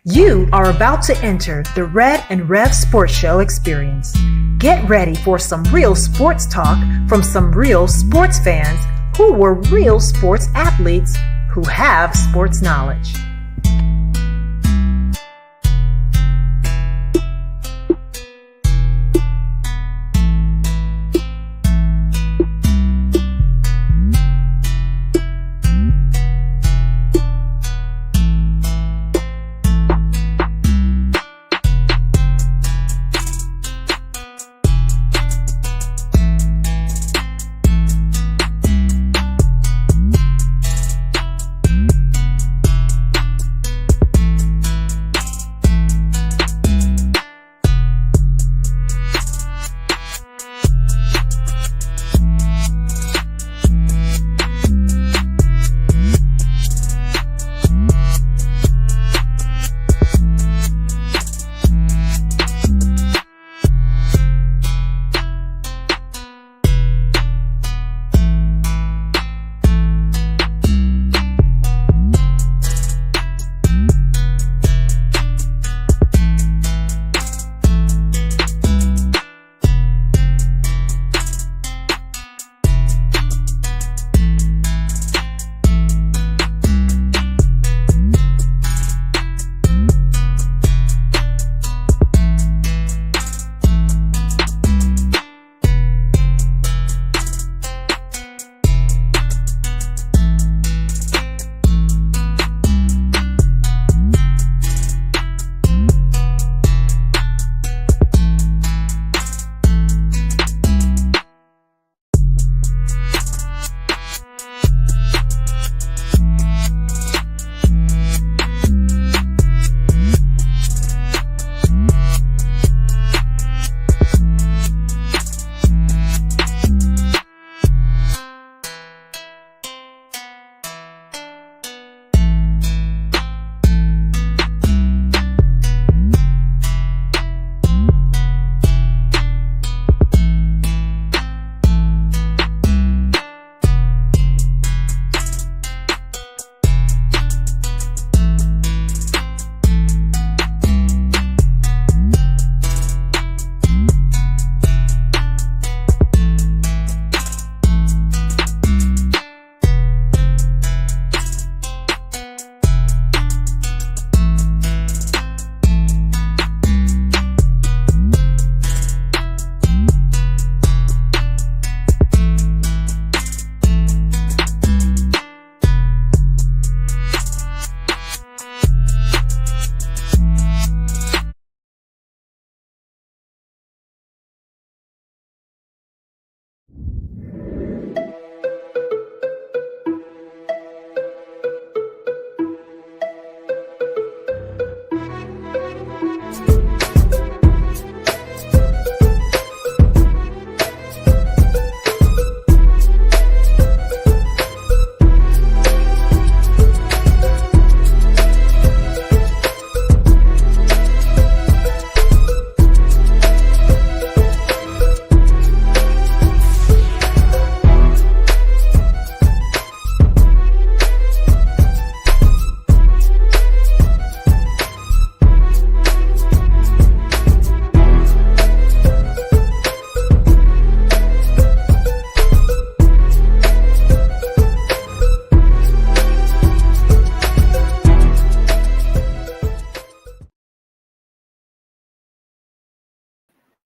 You are about to enter the Red and Rev Sports Show experience. Get ready for some real sports talk from some real sports fans who were real sports athletes who have sports knowledge.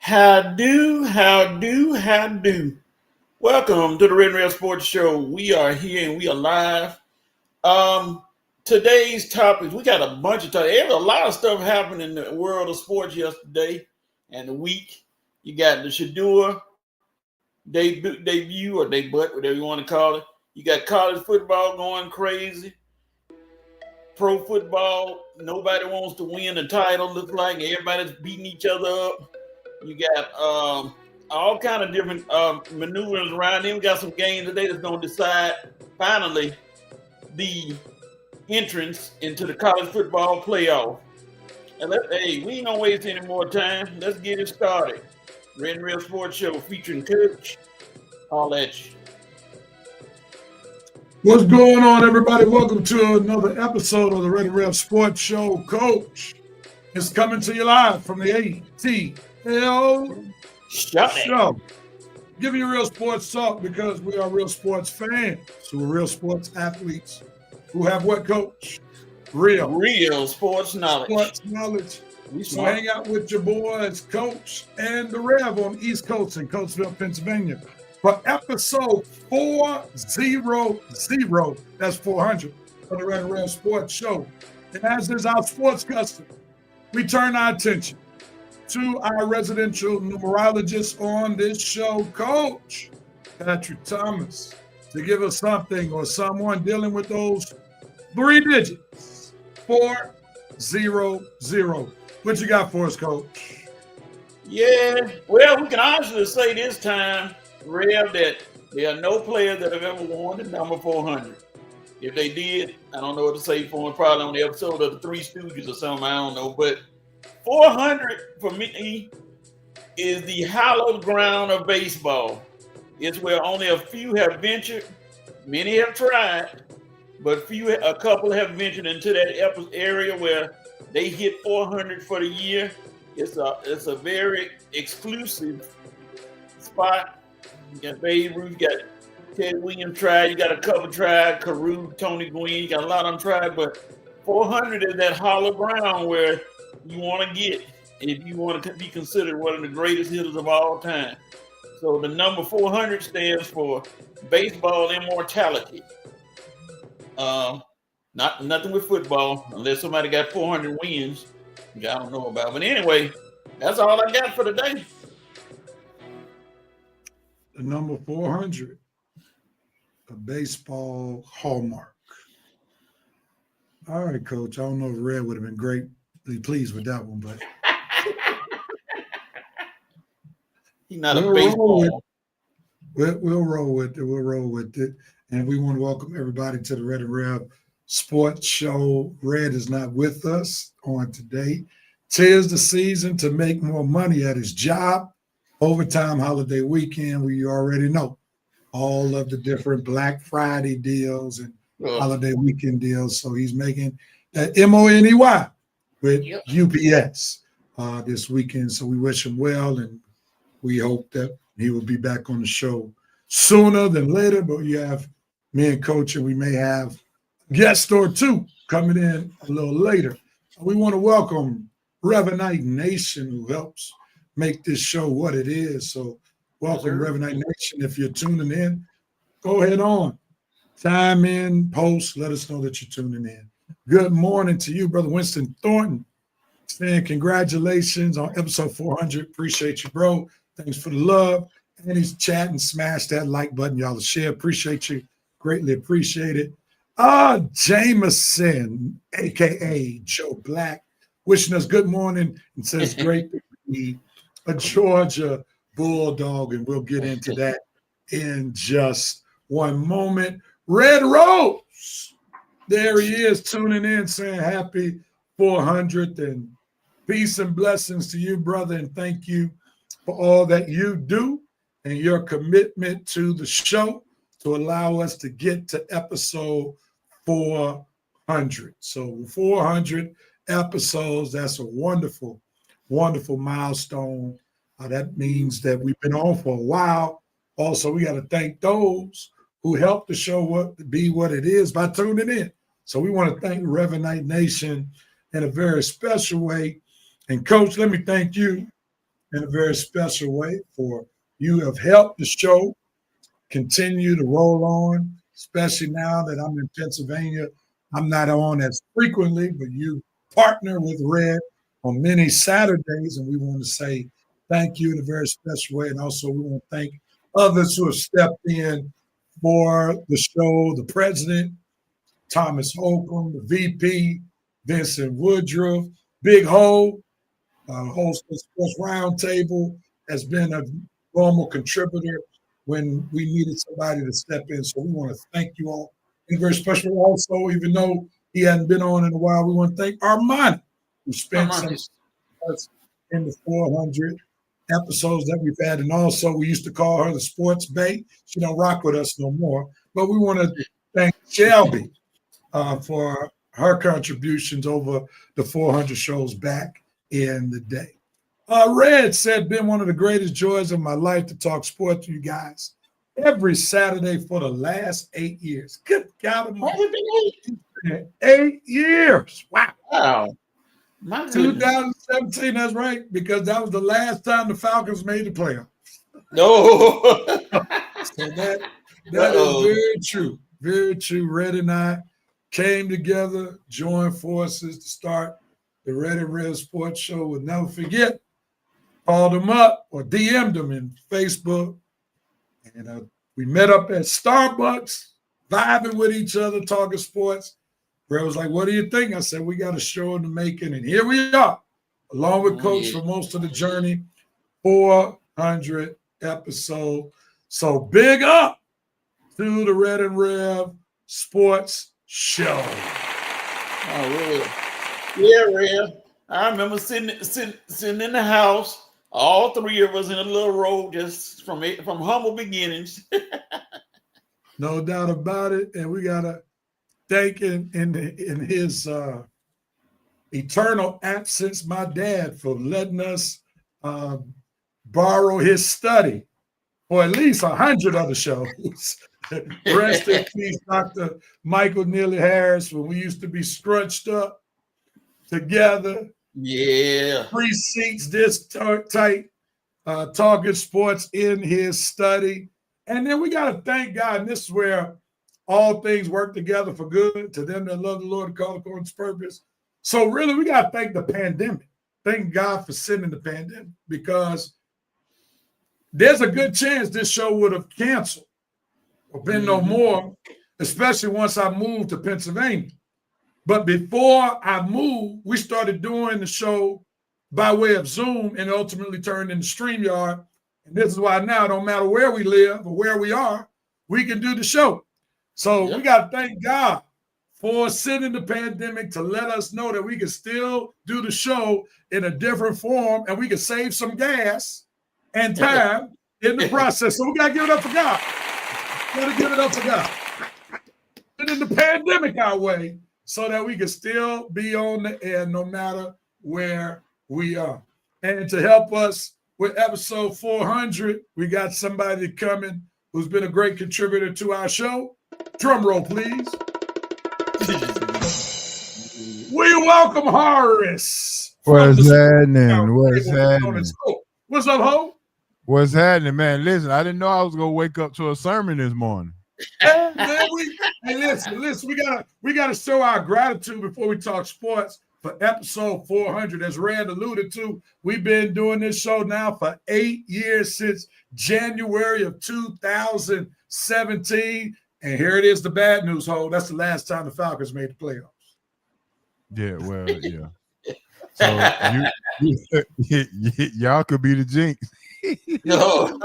How do. Welcome to the Red and Red Sports Show. We are here and we are live. Today's topics, we got a bunch of topics. A lot of stuff happened in the world of sports yesterday and the week. You got the Shedeur debut or debut, whatever you want to call it. You got college football going crazy. Pro football, nobody wants to win the title. Looks like everybody's beating each other up. You got all kind of different maneuvers around. Then we got some games today that's going to decide finally the entrance into the college football playoff. And we ain't gonna waste any more time. Let's get it started. Red and Red Sports Show featuring Coach. All at you. What's going on, everybody? Welcome to another episode of the Red and Rev Sports Show. Coach is coming to you live from the ATL Show. Giving you real sports talk because we are real sports fans. So we're real sports athletes who have what, Coach? Real sports knowledge. Sports knowledge. So hang out with your boys, Coach and the Rev on the East Coast in Coatesville, Pennsylvania, for episode 400. That's 400 of the Red and Rev Sports Show. And as is our sports custom, we turn our attention to our residential numerologist on this show, Coach Patrick Thomas, to give us something or someone dealing with those 3 digits, 400. What you got for us, Coach? Yeah, well, we can honestly say this time, Rev, that there are no players that have ever worn the number 400. If they did, I don't know what to say for them. Probably on the episode of the Three Stooges or something, I don't know. But 400 for me is the hallowed ground of baseball. It's where only a few have ventured. Many have tried, but a couple have ventured into that area where they hit 400 for the year. It's a very exclusive spot. You got Babe Ruth, you got Ted Williams tried, you got a couple tried, Carew, Tony Gwynn, you got a lot of them tried, but 400 is that hollow ground where you want to get if you want to be considered one of the greatest hitters of all time. So the number 400 stands for baseball immortality. Nothing with football, unless somebody got 400 wins, which I don't know about. But anyway, that's all I got for today. The number 400, a baseball hallmark. All right, Coach. I don't know if Red would have been greatly pleased with that one, but he's not a baseball. We'll roll with it. We'll roll with it. And we want to welcome everybody to the Red and Rev Sports Show. Red is not with us on today. 'Tis the season to make more money at his job. Overtime holiday weekend, we already know all of the different Black Friday deals and holiday weekend deals. So he's making that MONEY with UPS this weekend. So we wish him well, and we hope that he will be back on the show sooner than later. But you have me and Coach, and we may have a guest or two coming in a little later. We want to welcome Revenite Nation, who helps make this show what it is. So welcome, Revenite Nation. If you're tuning in, go ahead on. Time in, post, let us know that you're tuning in. Good morning to you, Brother Winston Thornton. Saying congratulations on episode 400. Appreciate you, bro. Thanks for the love. And he's chatting. Smash that like button, y'all, to share. Appreciate you. Greatly appreciate it. Jameson, a.k.a. Joe Black, wishing us good morning and says great to be a Georgia Bulldog, and we'll get into that in just one moment. Red Rose, there he is tuning in saying happy 400th and peace and blessings to you, brother, and thank you for all that you do and your commitment to the show to allow us to get to episode 400. So 400 episodes, that's a wonderful, wonderful milestone. That means that we've been on for a while. Also, we got to thank those who helped the show be what it is by tuning in. So we want to thank Revenite Nation in a very special way. And Coach, let me thank you in a very special way for you have helped the show continue to roll on, especially now that I'm in Pennsylvania. I'm not on as frequently, but you partner with Red on many Saturdays, and we want to say thank you in a very special way. And also we want to thank others who have stepped in for the show, the president, Thomas Holcomb, the VP, Vincent Woodruff, Big Ho, host of the Sports Roundtable, has been a normal contributor when we needed somebody to step in. So we want to thank you all. And very special also, even though he hadn't been on in a while, we want to thank Armani, who spent some in the 400 episodes that we've had. And also we used to call her the Sports Bae. She don't rock with us no more. But we want to thank Shelby for her contributions over the 400 shows back in the day. Red said, been one of the greatest joys of my life to talk sports to you guys every Saturday for the last 8 years. Good God, 8 years. Wow. My goodness. 2017, that's right, because that was the last time the Falcons made the playoffs. No. So that is very true. Very true. Red and I came together, joined forces to start the Red and Red Sports Show. We'll never forget. Called them up or DM'd them in Facebook. And we met up at Starbucks, vibing with each other, talking sports. Red was like, what do you think? I said, we got a show in the making. And here we are, along with Coach for most of the journey, 400 episode. So big up to the Red and Rev Sports Show. Oh, really? Yeah, Rev. I remember sitting in the house, all three of us in a little row, just from humble beginnings. No doubt about it. And we got to thank in his eternal absence, my dad, for letting us borrow his study for at least 100 other shows. Rest in peace, Dr. Michael Neely Harris, when we used to be scrunched up together. Yeah. 3 seats this tight, talking sports in his study. And then we got to thank God, and this is where all things work together for good to them that love the Lord and call according to his purpose. So really, we got to thank the pandemic. Thank God for sending the pandemic, because there's a good chance this show would have canceled or been no more, especially once I moved to Pennsylvania. But before I moved, we started doing the show by way of Zoom and ultimately turned into StreamYard. And this is why now, no matter where we live or where we are, we can do the show. So we got to thank God for sending the pandemic to let us know that we can still do the show in a different form and we can save some gas and time in the process. So we got to give it up for God. Got to give it up for God. And in the pandemic our way so that we can still be on the air no matter where we are. And to help us with episode 400, we got somebody coming who's been a great contributor to our show. Drum roll, please. We welcome Horace. What's happening? What's happening? What's up, Ho? What's happening, man? Listen, I didn't know I was gonna wake up to a sermon this morning. Hey, listen, we gotta show our gratitude before we talk sports for episode 400. As Rand alluded to, we've been doing this show now for 8 years, since January of 2017. And here it is, the bad news, Ho. That's the last time the Falcons made the playoffs. Yeah, well, yeah. So y'all could be the jinx. No.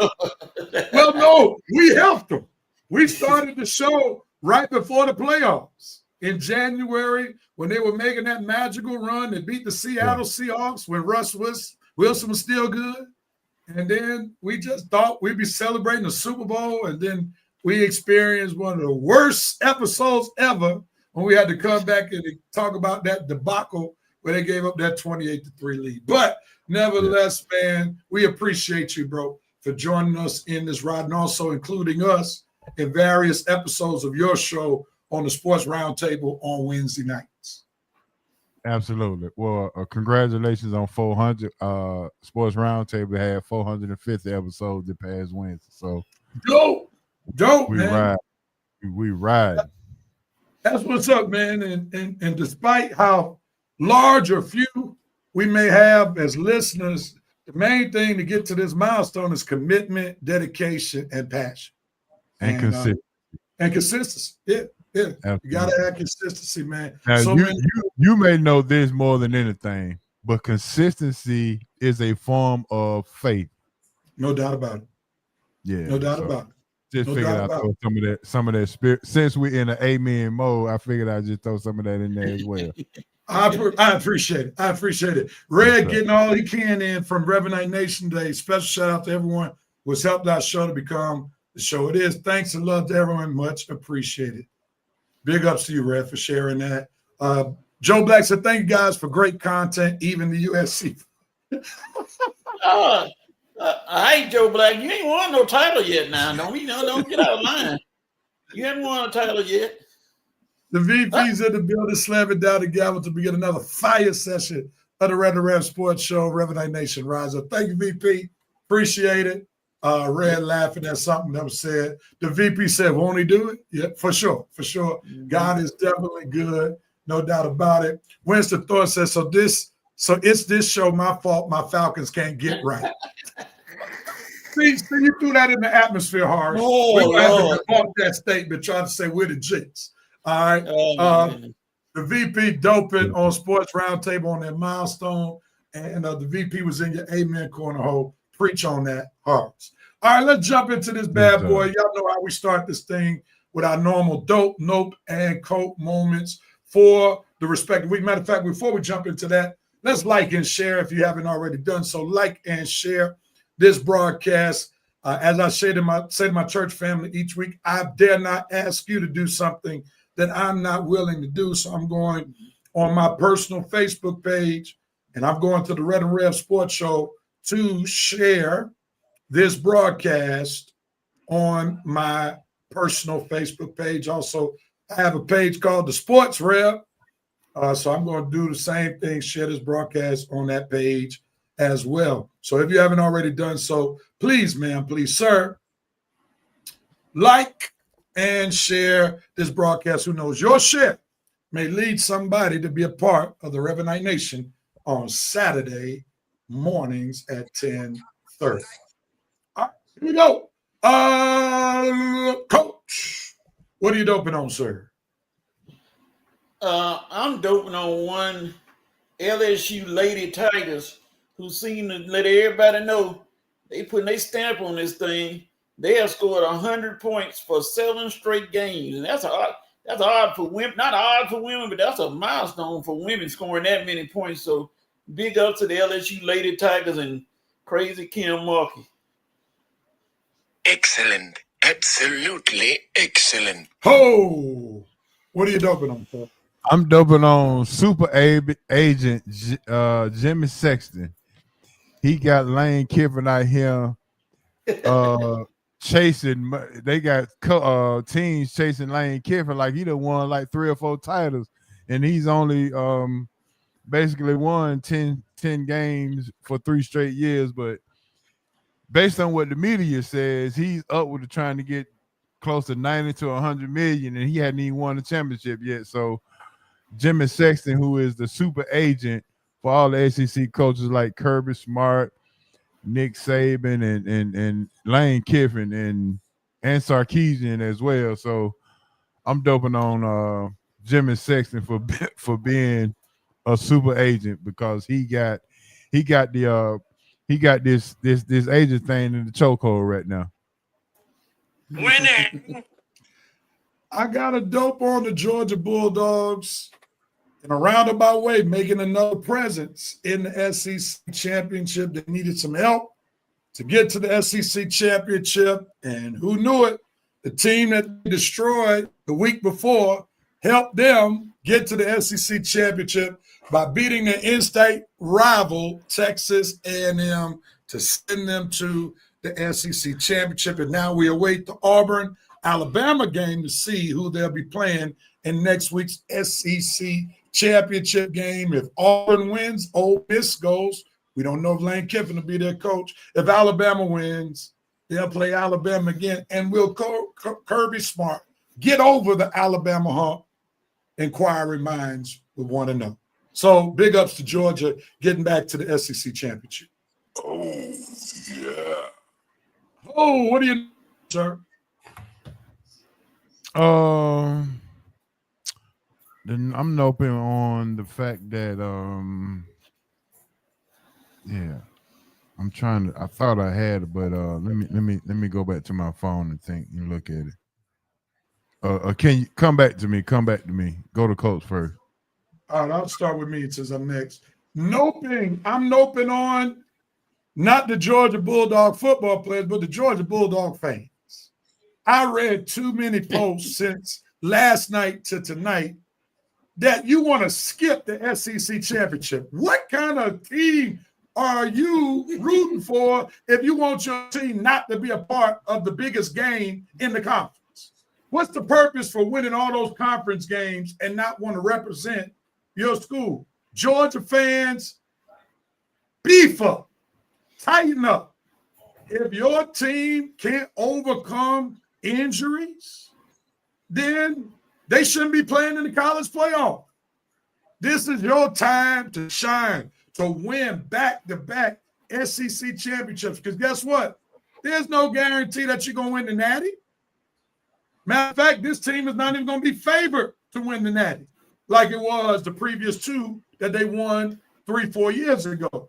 Well, no, we helped them. We started the show right before the playoffs in January when they were making that magical run. They beat the Seattle Seahawks when Wilson was still good. And then we just thought we'd be celebrating the Super Bowl. And then we experienced one of the worst episodes ever when we had to come back and talk about that debacle where they gave up that 28-3 lead. But nevertheless, man, we appreciate you, bro, for joining us in this ride and also including us in various episodes of your show on the Sports Roundtable on Wednesday nights. Absolutely. Well, congratulations on 400. Sports Roundtable had 450 episodes the past Wednesday. So dope, we man. Ride. We ride. That's what's up, man. And despite how large or few we may have as listeners, the main thing to get to this milestone is commitment, dedication, and passion. And consistency. And consistency. Yeah. Absolutely. You got to have consistency, man. Now, you may know this more than anything, but consistency is a form of faith. No doubt about it. Yeah. No doubt about it. Just figured I'd throw some of that spirit. Since we're in an amen mode, I figured I'd just throw some of that in there as well. I appreciate it. I appreciate it. Red getting all he can in from Revenant Nation Day. Special shout out to everyone who has helped our show to become the show it is. Thanks and love to everyone. Much appreciated. Big ups to you, Red, for sharing that. Joe Black said, thank you guys for great content, even the USC. I hate Joe Black. You ain't won no title yet now. Don't get out of line. You haven't won a title yet. The VP's in the building, slamming down the gavel to begin another fire session of the Red and Rev Sports Show, Revenant Nation Rise Up. Thank you, VP. Appreciate it. Red laughing at something that was said. The VP said, won't he do it? Yeah, for sure, for sure. Mm-hmm. God is definitely good, no doubt about it. Winston Thor says, so it's this show my fault my Falcons can't get right. See, you threw that in the atmosphere, Harsh. Oh, we're going to have to debunk that statement, trying to say we're the jinx. All right. The VP doping on Sports Roundtable on their milestone, and the VP was in your amen corner hole. Preach on that, Harsh. All right, let's jump into this bad boy. Y'all know how we start this thing with our normal dope, nope, and cope moments for the respective week. Matter of fact, before we jump into that, let's like and share if you haven't already done so. Like and share this broadcast. As I say to my church family each week, I dare not ask you to do something that I'm not willing to do. So I'm going on my personal Facebook page, and I'm going to the Red and Rev Sports Show to share this broadcast on my personal Facebook page. Also, I have a page called the Sports Rev. So I'm going to do the same thing, share this broadcast on that page as well. So if you haven't already done so, please, ma'am, please, sir, like and share this broadcast. Who knows, your share may lead somebody to be a part of the Revenant Nation on Saturday mornings at 10:30. All right, here we go. Coach, what are you doping on, sir? I'm doping on one LSU Lady Tigers who seem to let everybody know they putting their stamp on this thing. They have scored 100 points for 7 straight games, and that's odd for women. Not odd for women, but that's a milestone for women scoring that many points. So big up to the LSU Lady Tigers and Crazy Kim Markey. Excellent, absolutely excellent. Oh, what are you doping on, sir? I'm doping on super agent Jimmy Sexton. He got Lane Kiffin out here chasing. They got teams chasing Lane Kiffin like he done won like 3 or 4 titles, and he's only basically won 10 games for 3 straight years. But based on what the media says, he's up with trying to get close to 90 to 100 million, and he hadn't even won a championship yet. So Jimmy Sexton, who is the super agent for all the SEC coaches like Kirby Smart, Nick Saban, and Lane Kiffin and Sarkisian as well. So I'm doping on Jimmy Sexton for being a super agent, because he got this agent thing in the chokehold right now. Winning. I got a dope on the Georgia Bulldogs in a roundabout way, making another presence in the SEC championship. They needed some help to get to the SEC championship, and who knew it? The team that they destroyed the week before helped them get to the SEC championship by beating their in-state rival, Texas A&M, to send them to the SEC championship. And now we await the Auburn-Alabama game to see who they'll be playing in next week's SEC championship game. If Auburn wins, Ole Miss goes. We don't know if Lane Kiffin will be their coach. If Alabama wins, they'll play Alabama again. And will Kirby Smart get over the Alabama hump? Inquiring minds would want to know. So big ups to Georgia getting back to the SEC championship. Oh, yeah. Oh, what do you, sir? Then I'm noping on the fact that I'm trying to. I thought I had it, but let me go back to my phone and think and look at it. Can you come back to me? Come back to me. Go to Coach first. All right, I'll start with me since I'm next. Noping. I'm noping on not the Georgia Bulldog football players, but the Georgia Bulldog fans. I read too many posts since last night to tonight that you want to skip the SEC championship. What kind of team are you rooting for if you want your team not to be a part of the biggest game in the conference? What's the purpose for winning all those conference games and not want to represent your school? Georgia fans, beef up, tighten up. If your team can't overcome injuries, then they shouldn't be playing in the college playoff. This is your time to shine, to win back-to-back SEC championships. Because guess what? There's no guarantee that you're going to win the Natty. Matter of fact, this team is not even going to be favored to win the Natty like it was the previous two that they won 3-4 years ago.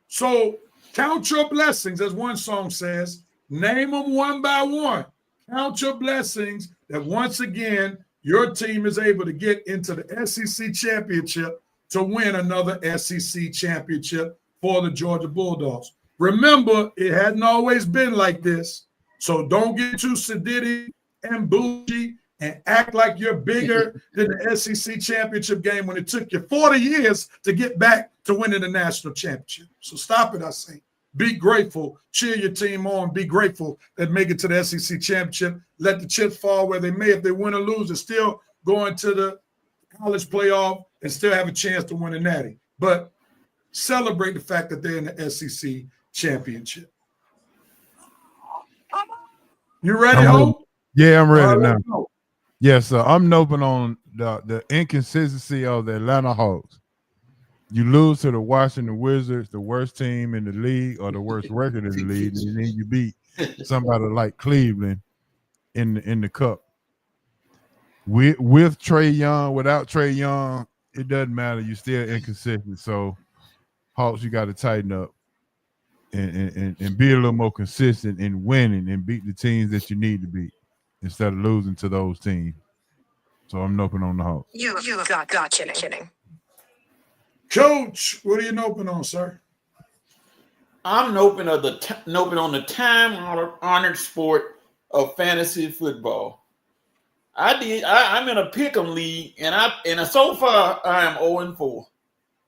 So count your blessings, as one song says. Name them one by one. Count your blessings that once again, your team is able to get into the SEC championship to win another SEC championship for the Georgia Bulldogs. Remember, it hadn't always been like this. So don't get too sedity and bougie and act like you're bigger than the SEC championship game when it took you 40 years to get back to winning the national championship. So stop it, I say. Be grateful. Cheer your team on. Be grateful that make it to the SEC championship. Let the chips fall where they may. If they win or lose, they're still going to the college playoff and still have a chance to win a natty. But celebrate the fact that they're in the SEC championship. You ready, Hope? Yeah, I'm ready now. Go. Yes, sir. I'm noping on the inconsistency of the Atlanta Hawks. You lose to the Washington Wizards, the worst team in the league or the worst record in the league, and then you beat somebody like Cleveland in the cup. With Trae Young, without Trae Young, it doesn't matter. You're still inconsistent. So, Hawks, you got to tighten up and be a little more consistent in winning and beat the teams that you need to beat instead of losing to those teams. So I'm noping on the Hawks. You got kidding. Coach, what are you noping on, sir? I'm noping on the time-honored sport of fantasy football. I'm in a pick'em league, and so far I am 0-4.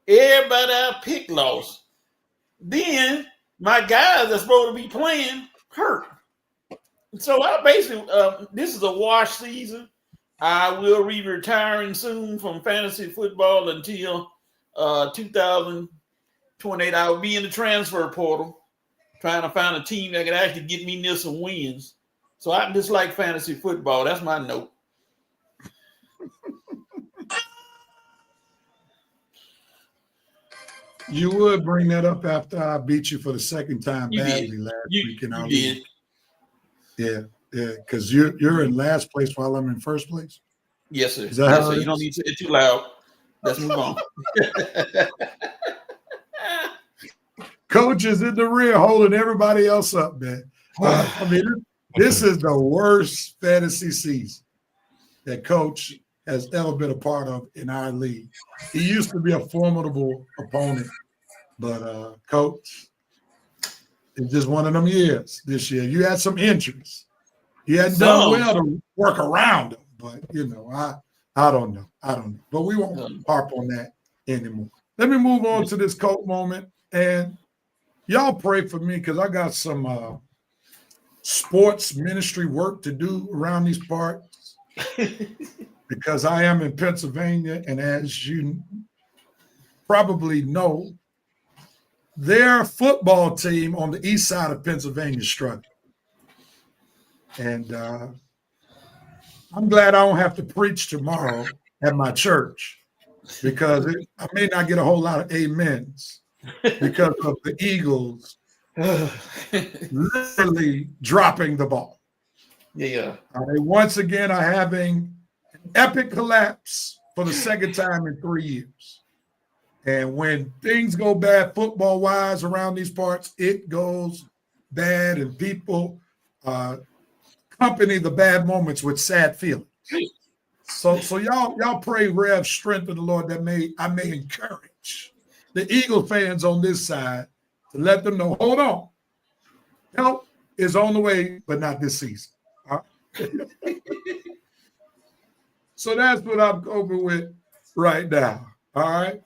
Everybody I picked lost. Then my guys that's supposed to be playing hurt. So I basically this is a wash season. I will be retiring soon from fantasy football until 2028. I will be in the transfer portal trying to find a team that can actually get me near some wins. So I just like fantasy football. That's my note. You would bring that up after I beat you for the second time badly last week in our league. Yeah, because you're in last place while I'm in first place. Yes, sir. Is that how it You don't need to say it too loud. Let's move on. Coach is in the rear holding everybody else up, man. I mean, this is the worst fantasy season that Coach has ever been a part of in our league. He used to be a formidable opponent, but Coach, it's just one of them years this year. You had some injuries. You hadn't done well to work around them, but I don't know. But we won't harp on that anymore. Let me move on to this Coach moment, and y'all pray for me because I got some sports ministry work to do around these parts because I am in Pennsylvania, and as you probably know, their football team on the east side of Pennsylvania is struggling. And I'm glad I don't have to preach tomorrow at my church because I may not get a whole lot of amens because of the Eagles literally dropping the ball. Yeah. Once again are having an epic collapse for the second time in 3 years. And when things go bad football-wise around these parts, it goes bad, and people accompany the bad moments with sad feelings. So y'all pray Rev strength of the Lord that I may encourage the Eagle fans on this side to let them know, hold on, help is on the way, but not this season. So that's what I'm coping with right now. All right.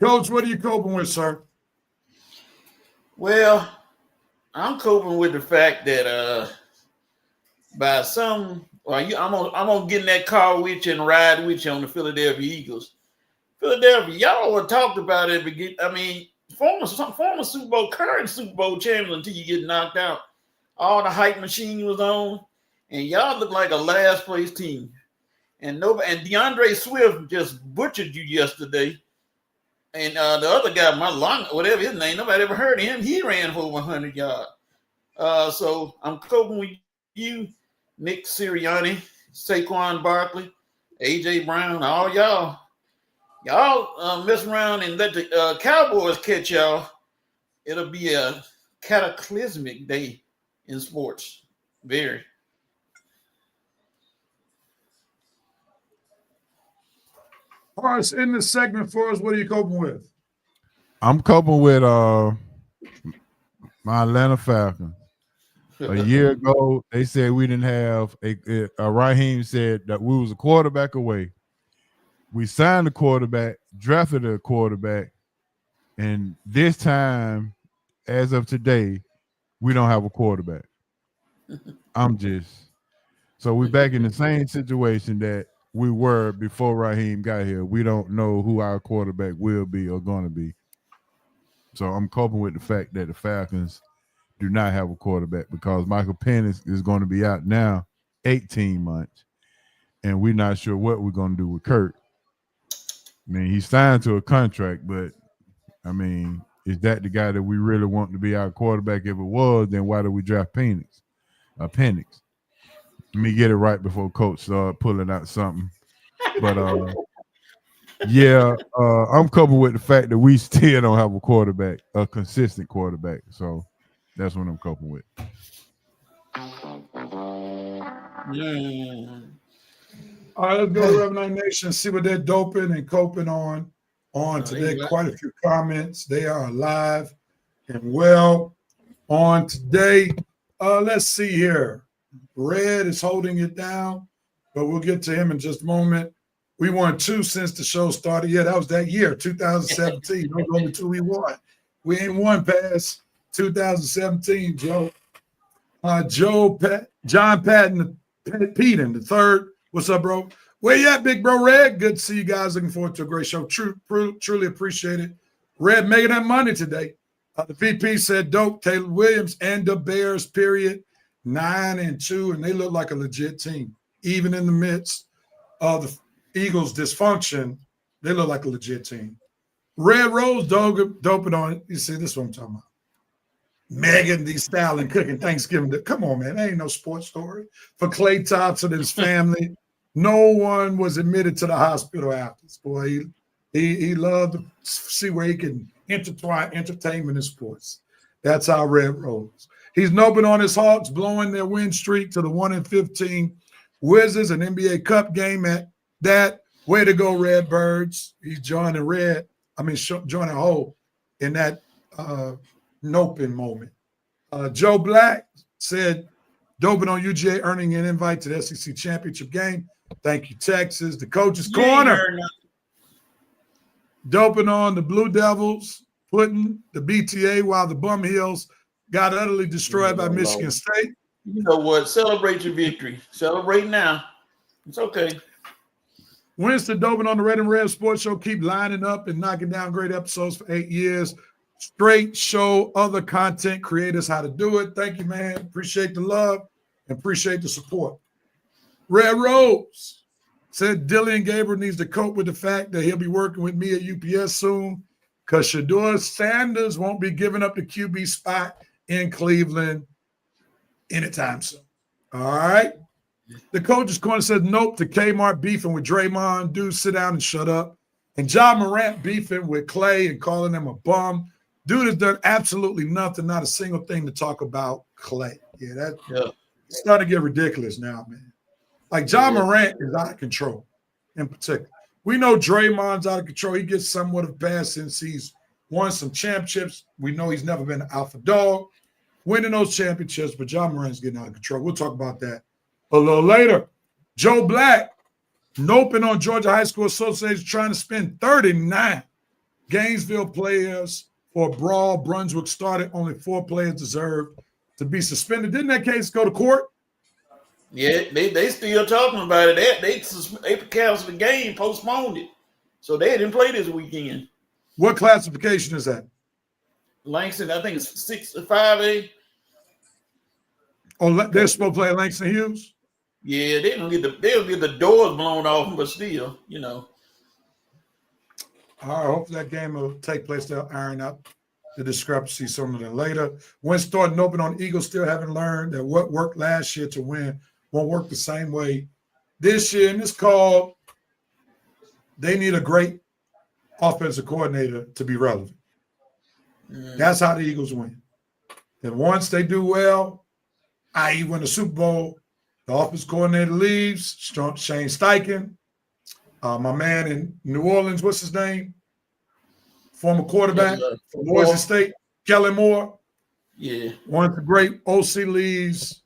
Coach, what are you coping with, sir? Well, I'm coping with the fact that by some, I'm gonna get in that car with you and ride with you on the Philadelphia Eagles. Philadelphia, y'all were talked about it. I mean, former Super Bowl, current Super Bowl champions until you get knocked out. All the hype machine was on, and y'all look like a last place team. And DeAndre Swift just butchered you yesterday. And the other guy, whatever his name, nobody ever heard of him. He ran for over 100 yards. So I'm coping with you, Nick Sirianni, Saquon Barkley, AJ Brown, all y'all. Y'all mess around and let the Cowboys catch y'all. It'll be a cataclysmic day in sports. Very. All right, so in this segment for us, what are you coping with? I'm coping with my Atlanta Falcons. A year ago, they said we didn't have Raheem said that we was a quarterback away. We signed a quarterback, drafted a quarterback, and this time, as of today, we don't have a quarterback. So we're back in the same situation that we were before Raheem got here. We don't know who our quarterback will be or going to be. So I'm coping with the fact that the Falcons do not have a quarterback because Michael Penix is going to be out now 18 months, and we're not sure what we're going to do with Kurt. I mean, he signed to a contract, but, I mean, is that the guy that we really want to be our quarterback? If it was, then why did we draft Penix? Let me get it right before Coach start pulling out something. But, I'm coping with the fact that we still don't have a quarterback, a consistent quarterback. So that's what I'm coping with. All right, let's go to Rev 9 Nation, see what they're doping and coping on today. Quite a few comments. They are alive and well on today. Let's see here. Red is holding it down, but we'll get to him in just a moment. We won 2 since the show started. Yeah, that was that year, 2017. Those only 2 we won. We ain't won past 2017, Joe. John Patton, Peden, the third. What's up, bro? Where you at, big bro? Red, good to see you guys. Looking forward to a great show. Truly appreciate it. Red making that money today. The VP said dope. Taylor Williams and the Bears, period. 9-2, and they look like a legit team. Even in the midst of the Eagles' dysfunction, they look like a legit team. Red Rose doping on it. You see, this is what I'm talking about. Megan Thee Stallion cooking Thanksgiving. Come on, man. That ain't no sports story. For Klay Thompson and his family, no one was admitted to the hospital after this. Boy, he loved to see where he can intertwine entertainment and sports. That's how Red rolls. He's noping on his Hawks, blowing their win streak to the 1-15 Wizards, an NBA Cup game at that. Way to go, Redbirds. He's joining joining Ho in that noping moment. Joe Black said, doping on UGA, earning an invite to the SEC championship game. Thank you, Texas. The Coach's Corner. Doping on the Blue Devils, putting the BTA while the Bum Heels got utterly destroyed by Michigan State. You know what? Celebrate your victory. Celebrate now. It's okay. Winston doping on the Red and Red Sports Show. Keep lining up and knocking down great episodes for 8 years. Straight show other content creators how to do it. Thank you, man. Appreciate the love and appreciate the support. Red Rose said Dillian Gabriel needs to cope with the fact that he'll be working with me at UPS soon because Shedeur Sanders won't be giving up the QB spot in Cleveland anytime soon. All right. The Coach's Corner says nope to Kmart beefing with Draymond. Dude, sit down and shut up. And John Morant beefing with Clay and calling him a bum. Dude has done absolutely nothing, not a single thing to talk about Clay. It's starting to get ridiculous now, man. Like John Morant is out of control in particular. We know Draymond's out of control. He gets somewhat of a pass since he's won some championships. We know he's never been an alpha dog winning those championships, but John Morant's getting out of control. We'll talk about that a little later. Joe Black, noping on Georgia High School Association trying to spend 39 Gainesville players for a brawl. Brunswick started. Only 4 players deserved to be suspended. Didn't that case go to court? Yeah, they still talking about it. They canceled the game, postponed it. So they didn't play this weekend. What classification is that? Langston, I think it's 5A. Oh, they're supposed to play Langston Hughes? Yeah, they'll get the doors blown off, but still, you know. All right, hopefully that game will take place. They'll iron out the discrepancy sooner than later. Wentz starting open on Eagles, still haven't learned that what worked last year to win won't work the same way this year. And it's called they need a great offensive coordinator to be relevant. That's how the Eagles win. And once they do well, i.e. win the Super Bowl, the offensive coordinator leaves, Shane Steichen, my man in New Orleans, what's his name? Former quarterback for Boise State, Kellen Moore. Yeah. Once the great OC leaves,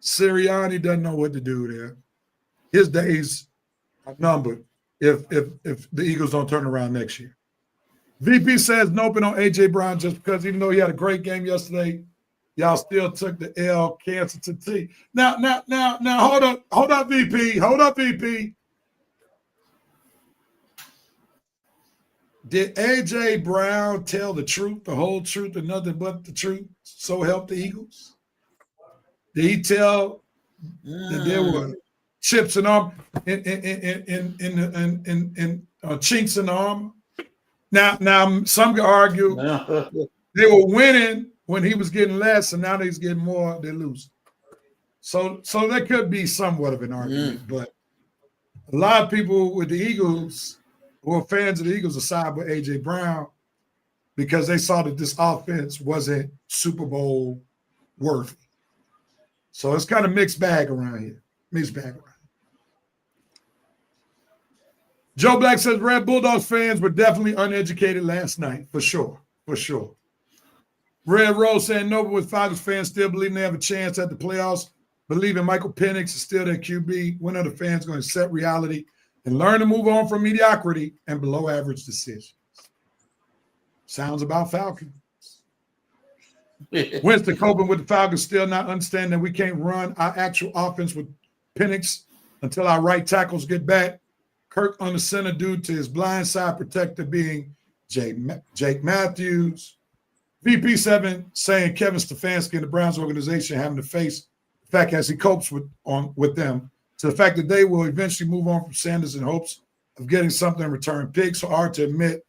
Sirianni doesn't know what to do there. His days are numbered if the Eagles don't turn around next year. VP says noping on A.J. Brown just because even though he had a great game yesterday, y'all still took the L, cancer to T. Now, hold up, VP. Did A.J. Brown tell the truth, the whole truth, and nothing but the truth? So help the Eagles? Did he tell that there were chips in arm in chinks in the armor? Now some could argue they were winning when he was getting less, and now he's getting more. They're losing. So that could be somewhat of an argument, but a lot of people with the Eagles who are fans of the Eagles are side with A.J. Brown because they saw that this offense wasn't Super Bowl worthy. So it's kind of mixed bag around here. Joe Black says Red Bulldogs fans were definitely uneducated last night, for sure. Red Rose saying Nova with Falcons fans still believing they have a chance at the playoffs, believing Michael Penix is still their QB. When are the fans going to set reality and learn to move on from mediocrity and below average decisions? Sounds about Falcons. Winston coping with the Falcons still not understanding that we can't run our actual offense with Penix until our right tackles get back. Kirk on the center due to his blind side protector being Jake Matthews. VP7 saying Kevin Stefanski and the Browns organization having to face the fact as he copes with them to the fact that they will eventually move on from Sanders in hopes of getting something in return. Pig so hard to admit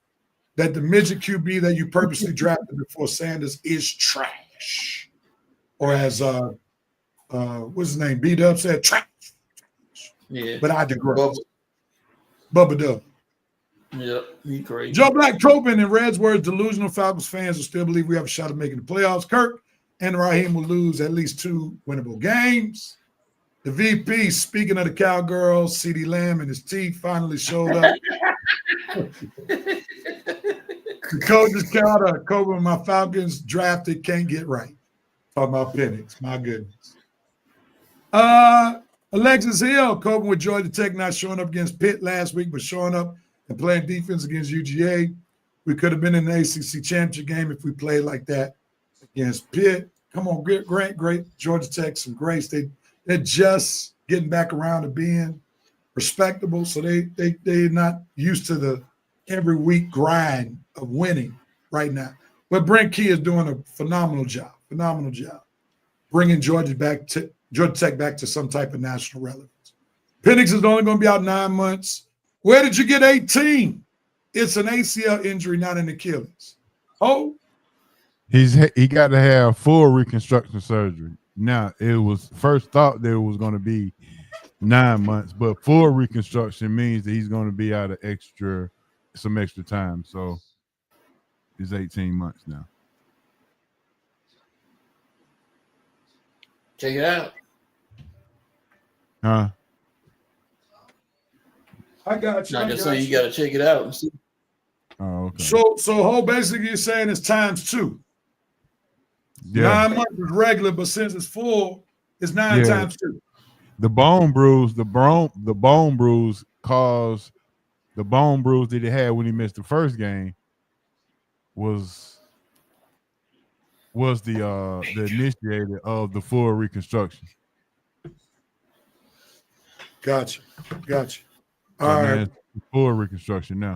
that the midget QB that you purposely drafted before Sanders is trash. Or as what's his name? B-Dub said, trash. Yeah. But I digress. Bubba Dub. Yep, he crazy. Joe Black Tropin in Red's words, delusional Falcons fans will still believe we have a shot at making the playoffs. Kirk and Raheem will lose at least 2 winnable games. The VP, speaking of the Cowgirls, CeeDee Lamb and his teeth finally showed up. The coaches counter, Cobra, my Falcons drafted can't get right. Talking about Penix, my goodness. Alexis Hill, coping with Georgia Tech not showing up against Pitt last week, but showing up and playing defense against UGA. We could have been in the ACC championship game if we played like that against Pitt. Come on, great Georgia Tech, some grace. They're just getting back around to being respectable, so they're not used to the every week grind of winning right now. But Brent Key is doing a phenomenal job, bringing Georgia Tech back to some type of national relevance. Penix is only going to be out 9 months. Where did you get 18? It's an ACL injury, not an Achilles. Oh, he got to have full reconstruction surgery. Now, it was first thought that it was going to be 9 months, but full reconstruction means that he's going to be out of some extra time. So it's 18 months now. Check it out. Huh? I got you. I just say you got to check it out and see. Oh, okay. So basically you're saying it's times 2. Yeah. 9 months is regular, but since it's full, it's 9 times 2. The bone bruise caused the bone bruise that he had when he missed the first game was the initiator of the full reconstruction. Gotcha. All So right. now it's full reconstruction now.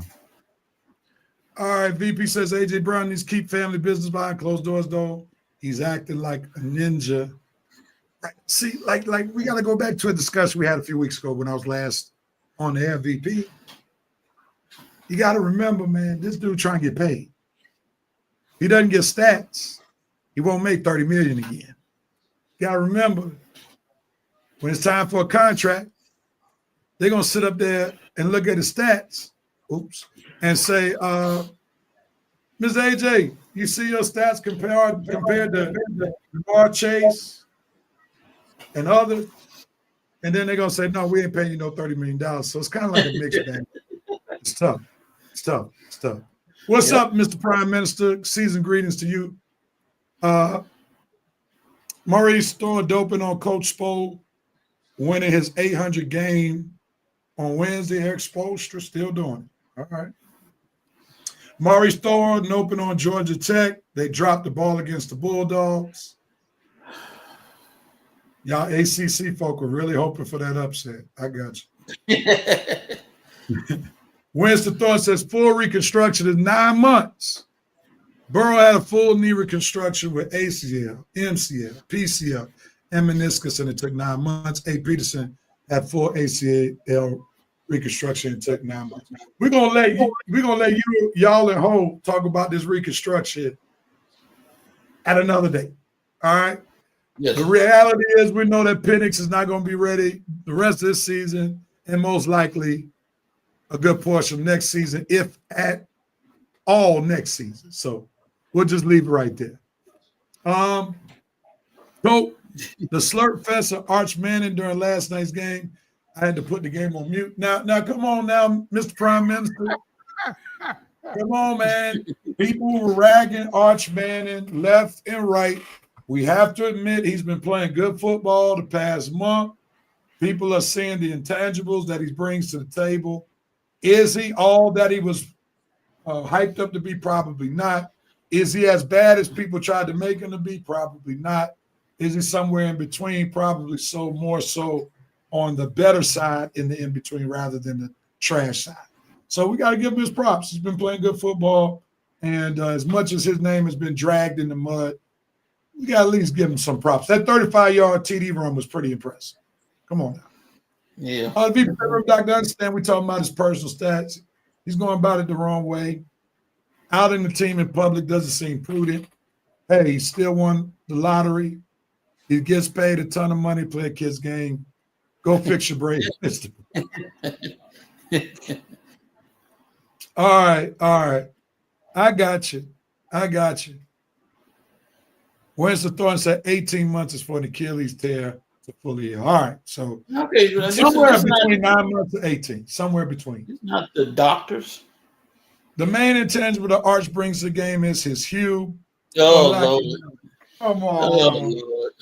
All right. VP says AJ Brown needs to keep family business behind closed doors, though. He's acting like a ninja. Right. See, like we got to go back to a discussion we had a few weeks ago when I was last on the air, VP. You got to remember, man, this dude trying to get paid. He doesn't get stats, he won't make $30 million again. You got to remember, when it's time for a contract, they're going to sit up there and look at the stats, and say, Ms. AJ, you see your stats compared to Jamar Chase and others? And then they're going to say, no, we ain't paying you no $30 million. So it's kind of like a mixed bag. It's tough. What's up, Mr. Prime Minister? Season greetings to you. Maurice throwing doping on Coach Spo, winning his 800 game on Wednesday. Eric Spoelstra still doing it. All right. Maurice Thorne open on Georgia Tech. They dropped the ball against the Bulldogs. Y'all ACC folk are really hoping for that upset. I got you. Winston Thorne says full reconstruction is 9 months. Burrow had a full knee reconstruction with ACL, MCL, PCL, and meniscus, and it took 9 months. A. Peterson had full ACL reconstruction and took 9 months. We're gonna let y'all at home talk about this reconstruction at another day. All right. Yes. The reality is we know that Penix is not going to be ready the rest of this season, and most likely a good portion of next season, if at all next season. So we'll just leave it right there. So the slurp fest of Arch Manning during last night's game, I had to put the game on mute. Now, come on now, Mr. Prime Minister. Come on, man. People were ragging Arch Manning left and right. We have to admit he's been playing good football the past month. People are seeing the intangibles that he brings to the table. Is he all that he was hyped up to be? Probably not. Is he as bad as people tried to make him to be? Probably not. Is he somewhere in between? Probably so, more so on the better side in the in-between rather than the trash side. So we got to give him his props. He's been playing good football, and as much as his name has been dragged in the mud, we got to at least give him some props. That 35-yard TD run was pretty impressive. Come on now. Yeah. Dr. Understand we talking about his personal stats. He's going about it the wrong way. Out in the team in public doesn't seem prudent. Hey, he still won the lottery. He gets paid a ton of money to play a kid's game. Go fix your brain. All right. I got you. Winston Thorne said 18 months is for an Achilles tear to fully heal. All right. So somewhere between 9 months to 18. Somewhere between. It's not the doctors. The main intangible that Arch brings to the game is his hue. Lord. Come on. Lord.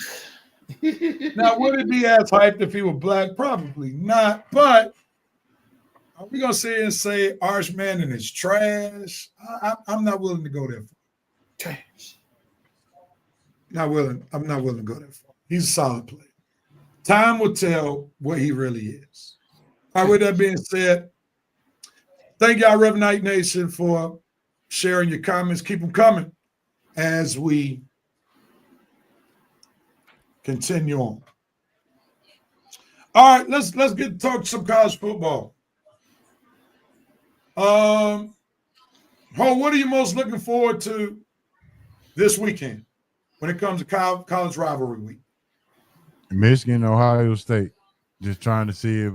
Now, would it be as hyped if he were black? Probably not. But are we going to sit and say Arch Manning is trash? I'm not willing to go there. Trash. I'm not willing to go that far. He's a solid player. Time will tell what he really is. All right, with that being said, thank y'all, Rev Night Nation, for sharing your comments. Keep them coming as we continue on. All right, let's get to talk some college football. Ho, what are you most looking forward to this weekend when it comes to college rivalry week? Michigan, Ohio State. Just trying to see if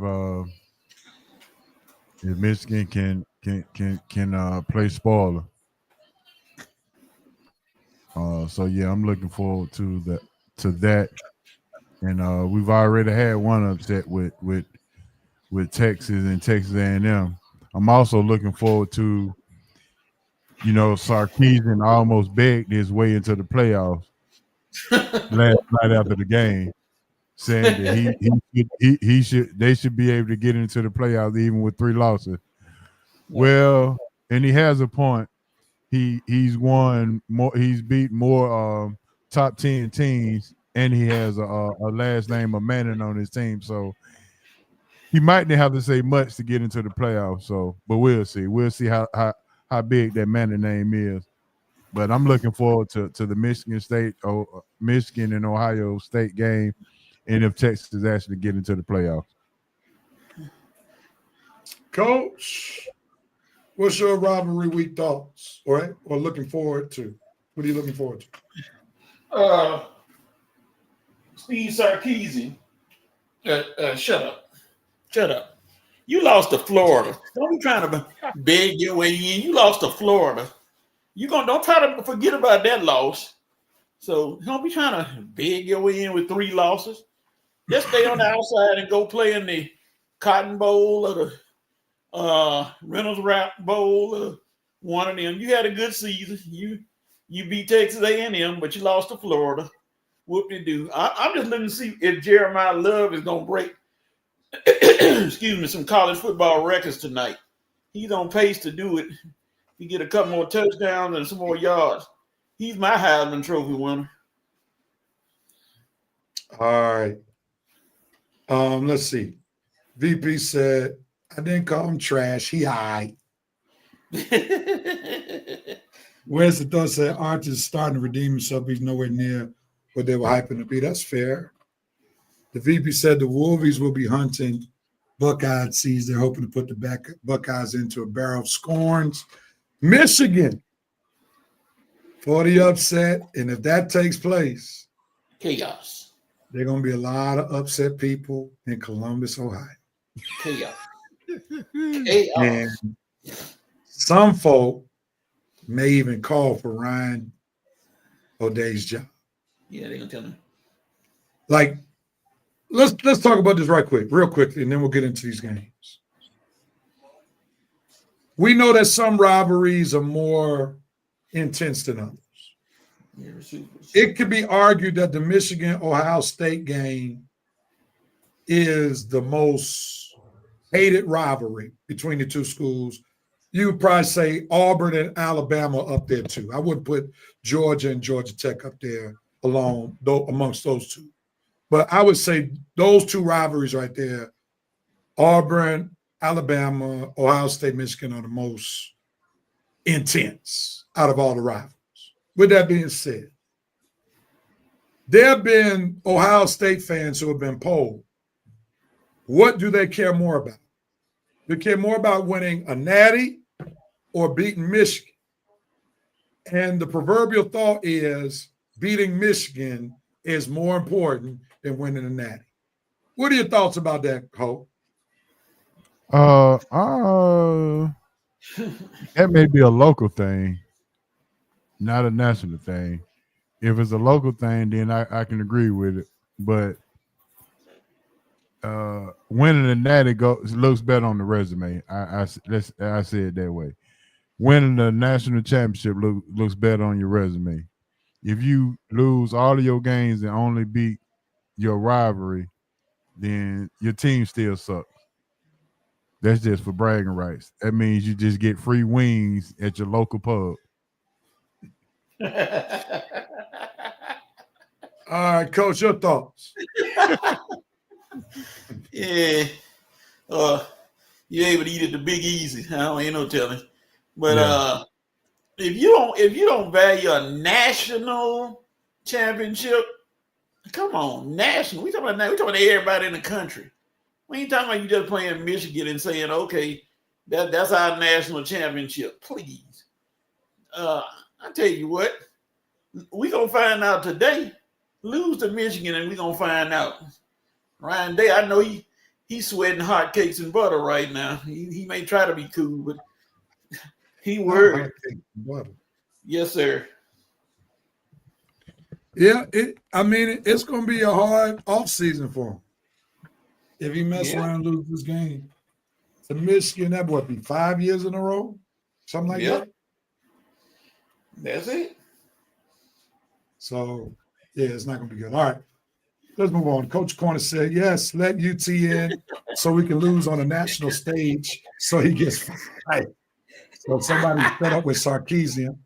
Michigan can play spoiler. So yeah, I'm looking forward to that. And we've already had one upset with Texas and Texas A&M. I'm also looking forward to, Sarkisian almost begged his way into the playoffs last night after the game. saying that they should be able to get into the playoffs even with 3 losses. Well, and he has a point. He's won more. He's beat more top 10 teams, and he has a last name of Manning on his team. So he might not have to say much to get into the playoffs. So, but we'll see. We'll see how big that Manning name is. But I'm looking forward to the Michigan and Ohio State game, and if Texas actually get into the playoffs. Coach, what's your rivalry week thoughts? All right, or looking forward to? What are you looking forward to? Steve Sarkisian. Shut up. You lost to Florida. Don't be trying to beg your way in. You lost to Florida. Don't try to forget about that loss. So don't be trying to beg your way in with 3 losses. Just stay on the outside and go play in the Cotton Bowl or the Reynolds Wrap Bowl or one of them. You had a good season. You beat Texas A&M, but you lost to Florida. Whoop-de-doo. I'm just looking to see if Jeremiah Love is going to break some college football records tonight. He's on pace to do it. He get a couple more touchdowns and some more yards. He's my Heisman Trophy winner. All right. Let's see. VP said, I didn't call him trash. He high. Where's the thought said Arch is starting to redeem himself. He's nowhere near what they were hyping to be. That's fair. The VP said the Wolvies will be hunting Buckeye seeds. They're hoping to put the Buckeyes into a barrel of scorns. Michigan for the upset. And if that takes place, chaos. There are going to be a lot of upset people in Columbus, Ohio. Chaos. And some folk may even call for Ryan O'Day's job. Yeah, they're going to tell him. Like, let's talk about this real quickly, and then we'll get into these games. We know that some rivalries are more intense than others. It could be argued that the Michigan-Ohio State game is the most hated rivalry between the two schools. You would probably say Auburn and Alabama up there too. I wouldn't put Georgia and Georgia Tech up there amongst those two. But I would say those two rivalries right there, Auburn, Alabama, Ohio State, Michigan, are the most intense out of all the rivals. With that being said, there have been Ohio State fans who have been polled. What do they care more about? They care more about winning a natty or beating Michigan. And the proverbial thought is beating Michigan is more important than winning a natty. What are your thoughts about that, Hope? That may be a local thing, not a national thing. If it's a local thing, then I can agree with it. But winning a natty looks better on the resume. I say it that way. Winning the national championship looks better on your resume. If you lose all of your games and only beat your rivalry, then your team still sucks. That's just for bragging rights. That means you just get free wings at your local pub. All right, Coach, your thoughts? Yeah. You're able to eat at the Big Easy. Ain't no telling. But if you don't value a national championship, come on, national. We talking about everybody in the country. We ain't talking about you just playing Michigan and saying, okay, that's our national championship. Please. I tell you what, we gonna find out today. Lose to Michigan and we gonna find out. Ryan Day, I know he's sweating hotcakes and butter right now. He may try to be cool, but he worried. Yes, sir. Yeah, it's going to be a hard offseason for him. If he mess around and lose this game. To Michigan, that would be 5 years in a row? Something like that? That's it. So, yeah, it's not going to be good. All right. let's move on. Coach Corner said, yes, let UT in so we can lose on a national stage so he gets fired. So somebody fed up with Sarkeesian.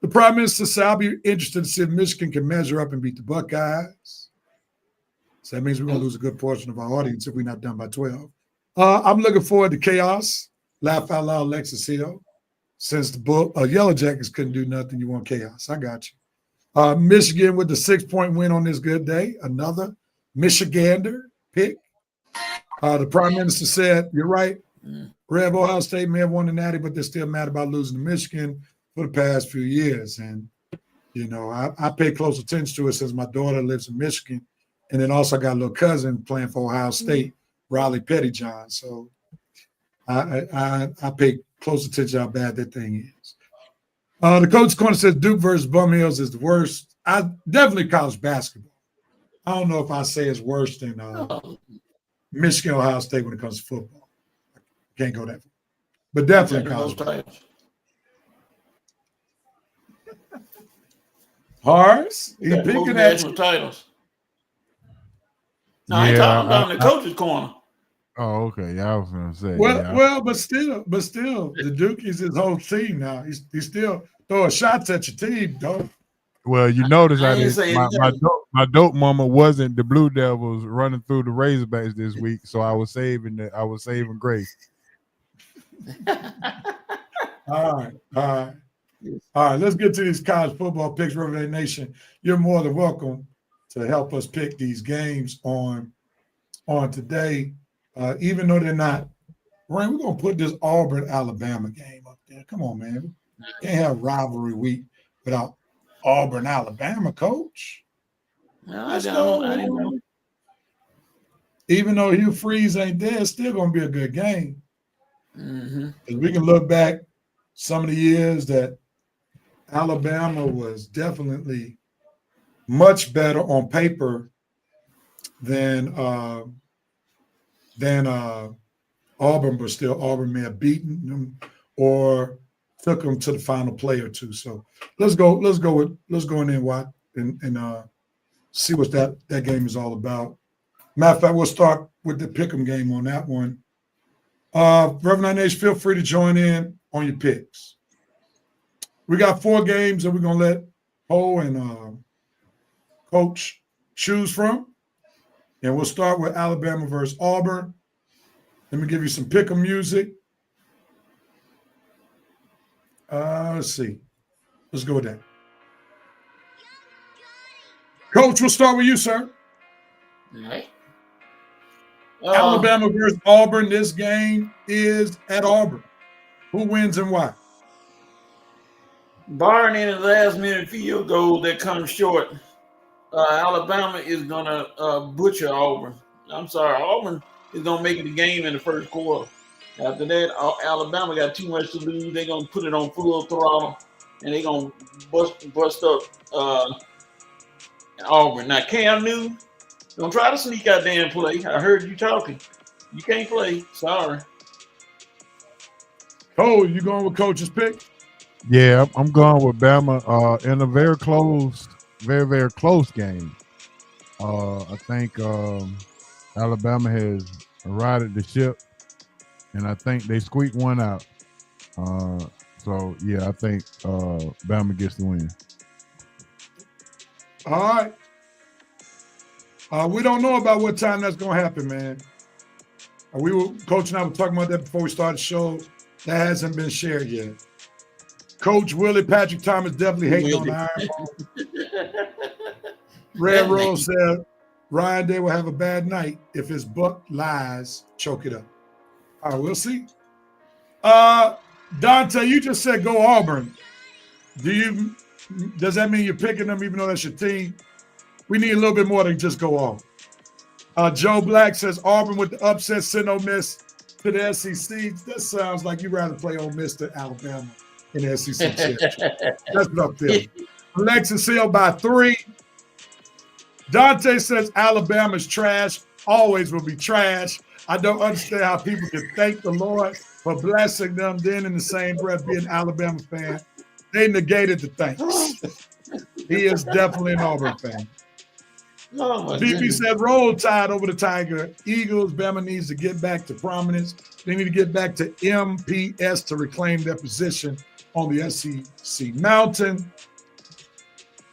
The Prime Minister said, I'll be interested to see if Michigan can measure up and beat the Buckeyes. So that means we're going to lose a good portion of our audience if we're not done by 12. I'm looking forward to chaos. Laugh out loud, Alexis Hill. Since the Yellow Jackets couldn't do nothing, you want chaos. I got you. Michigan with the 6-point win on this good day. Another Michigander pick. The Prime Minister said, you're right. Rev Ohio State may have won the Natty, but they're still mad about losing to Michigan for the past few years. And, you know, I pay close attention to it since my daughter lives in Michigan. And then also got a little cousin playing for Ohio State, Riley Pettyjohn. So I pay close attention to how bad that thing is. The Coach Corner says Duke versus Bum Hills is the worst. Definitely college basketball. I don't know if I say it's worse than Michigan, Ohio State when it comes to football. Can't go that far. But definitely college basketball. Horace, he's picking at national titles. No, I ain't talking about in the coach's corner. Oh, okay. Yeah, I was gonna say. Well, but still, the Duke is his whole team now. He's still throwing shots at your team, though. Well, you notice my dope moment wasn't the Blue Devils running through the Razorbacks this week, so I was saving grace. All right. Let's get to these college football picks. River Nation, you're more than welcome to help us pick these games on today, even though they're not. Ryan, we're gonna put this Auburn-Alabama game up there. Come on, man. We can't have rivalry week without Auburn-Alabama, Coach. No, I didn't know. Even though Hugh Freeze ain't there, it's still gonna be a good game. Mm-hmm. We can look back some of the years that Alabama was definitely much better on paper than Auburn, but still Auburn may have beaten them or took them to the final play or two. So let's go in there, Watt, and see what that game is all about. Matter of fact, we'll start with the pick'em game on that one. Reverend Nation, feel free to join in on your picks. We got 4 games that we're gonna let Ho and Coach choose from, and we'll start with Alabama versus Auburn. Let me give you some pick'em music. Let's see. Let's go with that. Coach, we'll start with you, sir. All right. Alabama versus Auburn. This game is at Auburn. Who wins and why? Barring any last-minute field goal that comes short, Alabama is going to butcher Auburn. I'm sorry, Auburn is going to make it the game in the first quarter. After that, Alabama got too much to lose. They're going to put it on full throttle, and they're going to bust up Auburn. Now, Cam Newton, don't try to sneak out there and play. I heard you talking. You can't play. Sorry. Oh, you going with Coach's pick? Yeah, I'm going with Bama in a very close, very, very close game. I think Alabama has righted the ship, and I think they squeaked one out. So, yeah, I think Bama gets the win. All right. We don't know about what time that's going to happen, man. Coach and I were talking about that before we started the show. That hasn't been shared yet. Coach Willie Patrick Thomas definitely hating on the Iron Bowl. Red Rose said Ryan Day will have a bad night if his buck lies choke it up. All right, we'll see. Dante, you just said go Auburn. Does that mean you're picking them even though that's your team? We need a little bit more than just go Auburn. Joe Black says Auburn with the upset, send Ole Miss to the SEC. That sounds like you'd rather play Ole Miss than Alabama in the SEC championship. That's what I'm feeling. Alexis Hill by 3. Dante says Alabama's trash, always will be trash. I don't understand how people can thank the Lord for blessing them, then in the same breath being an Alabama fan. They negated the thanks. He is definitely an Auburn fan. Oh my VP goodness. said Roll Tide over the Tiger Eagles. Bama needs to get back to prominence. They need to get back to MPS to reclaim their position on the SEC mountain.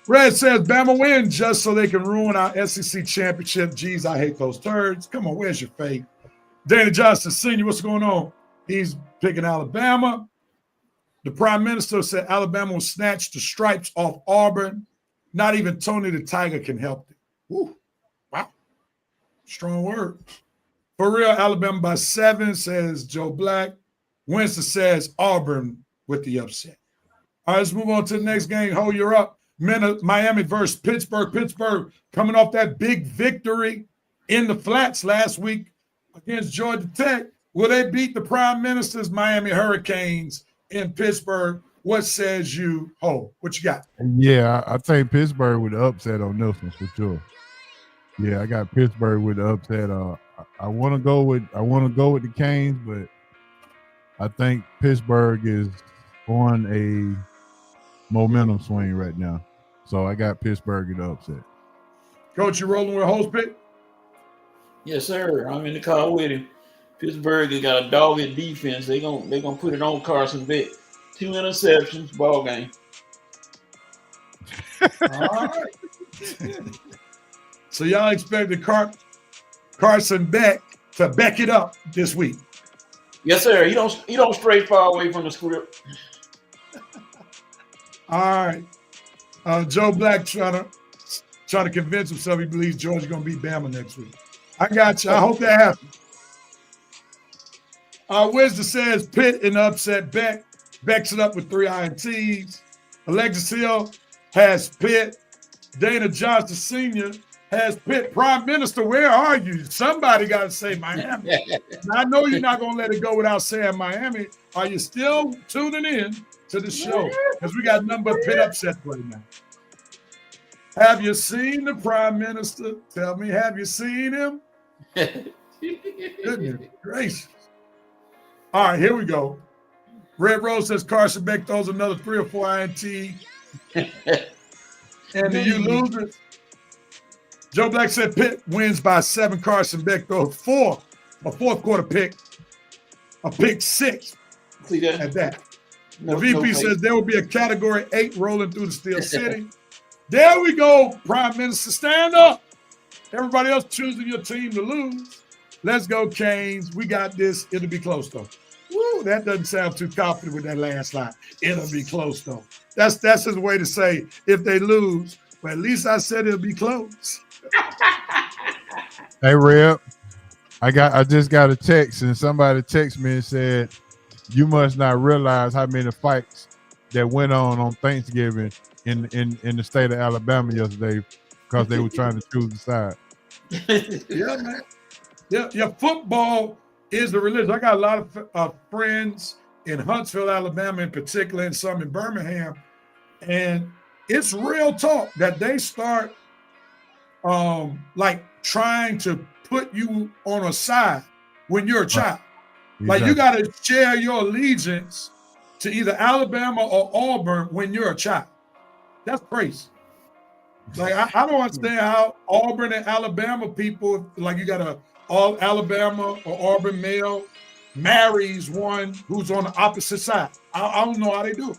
Red says Bama win just so they can ruin our SEC championship. Geez, I hate those turds. Come on, where's your faith? Dana Johnson Sr., what's going on? He's picking Alabama. The prime minister said Alabama will snatch the stripes off Auburn. Not even Tony the Tiger can help it. Woo. Wow. Strong word. For real, Alabama by 7, says Joe Black. Winston says Auburn with the upset. All right, let's move on to the next game. Ho, you're up. Miami versus Pittsburgh. Pittsburgh coming off that big victory in the flats last week against Georgia Tech. Will they beat the prime minister's Miami Hurricanes in Pittsburgh? What says you, Ho? What you got? Yeah, I think Pittsburgh with the upset on this one for sure. Yeah, I got Pittsburgh with the upset. I want to go with the Canes, but I think Pittsburgh is on a momentum swing right now. So I got Pittsburgh in the upset. Coach, you rolling with Ho's pick? Yes, sir. I'm in the car with him. Pittsburgh has got a dogged defense. They're gonna put it on Carson Beck. 2 interceptions, ball game. All right. So y'all expected Carson Beck to back it up this week? Yes, sir. He don't stray far away from the script. All right. Joe Black trying to convince himself he believes Georgia's going to beat Bama next week. I got you. I hope that happens. Wisdom says Pitt in the upset. Beck backs it up with 3 INTs. Alexis Hill has Pitt. Dana Johnson Sr. has Pitt. Prime Minister, where are you? Somebody got to say Miami. Now, I know you're not going to let it go without saying Miami. Are you still tuning in to the show? Because we got nothing but Pitt upset right now. Have you seen the Prime Minister? Tell me, have you seen him? Goodness gracious. All right, here we go. Red Rose says Carson Beck throws another 3 or 4 INT. And then you lose it. Joe Black said Pitt wins by 7. Carson Beck throws 4, a fourth quarter pick, a pick 6 See that? at that. No, The VP no says there will be a category 8 rolling through the Steel City. There we go, Prime Minister. Stand up. Everybody else choosing your team to lose. Let's go, Canes. We got this. It'll be close, though. Woo, that doesn't sound too confident with that last line. It'll be close, though. That's his way to say if they lose. But at least I said it'll be close. Hey, Reb, I just got a text, and somebody texted me and said, you must not realize how many fights that went on Thanksgiving in the state of Alabama yesterday because they were trying to choose the side. Yeah, man. Yeah, football is the religion. I got a lot of friends in Huntsville, Alabama in particular, and some in Birmingham. And it's real talk that they start like trying to put you on a side when you're a child. Like you got to share your allegiance to either Alabama or Auburn when you're a child. That's crazy. Like I don't understand how Auburn and Alabama people, like you got a all Alabama or Auburn male marries one who's on the opposite side. I don't know how they do it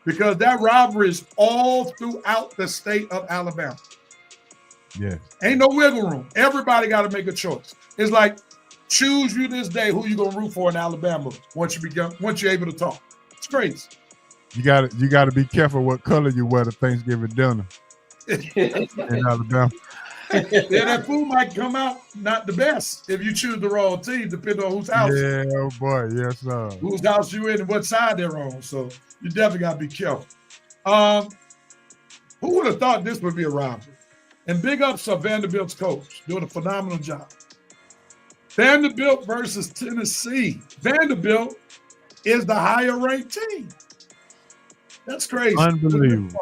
because that rivalry is all throughout the state of Alabama. Yeah. Ain't no wiggle room. Everybody got to make a choice. It's like choose you this day who you gonna root for in Alabama once you're able to talk. It's crazy. You got to be careful what color you wear to Thanksgiving dinner in Alabama. Yeah, that food might come out not the best if you choose the wrong team, depending on whose house. Yeah, oh boy, yes, sir. Whose house you in and what side they're on. So you definitely got to be careful. Who would have thought this would be a rivalry? And big ups to Vanderbilt's coach, doing a phenomenal job. Vanderbilt versus Tennessee. Vanderbilt is the higher ranked team. That's crazy. Unbelievable.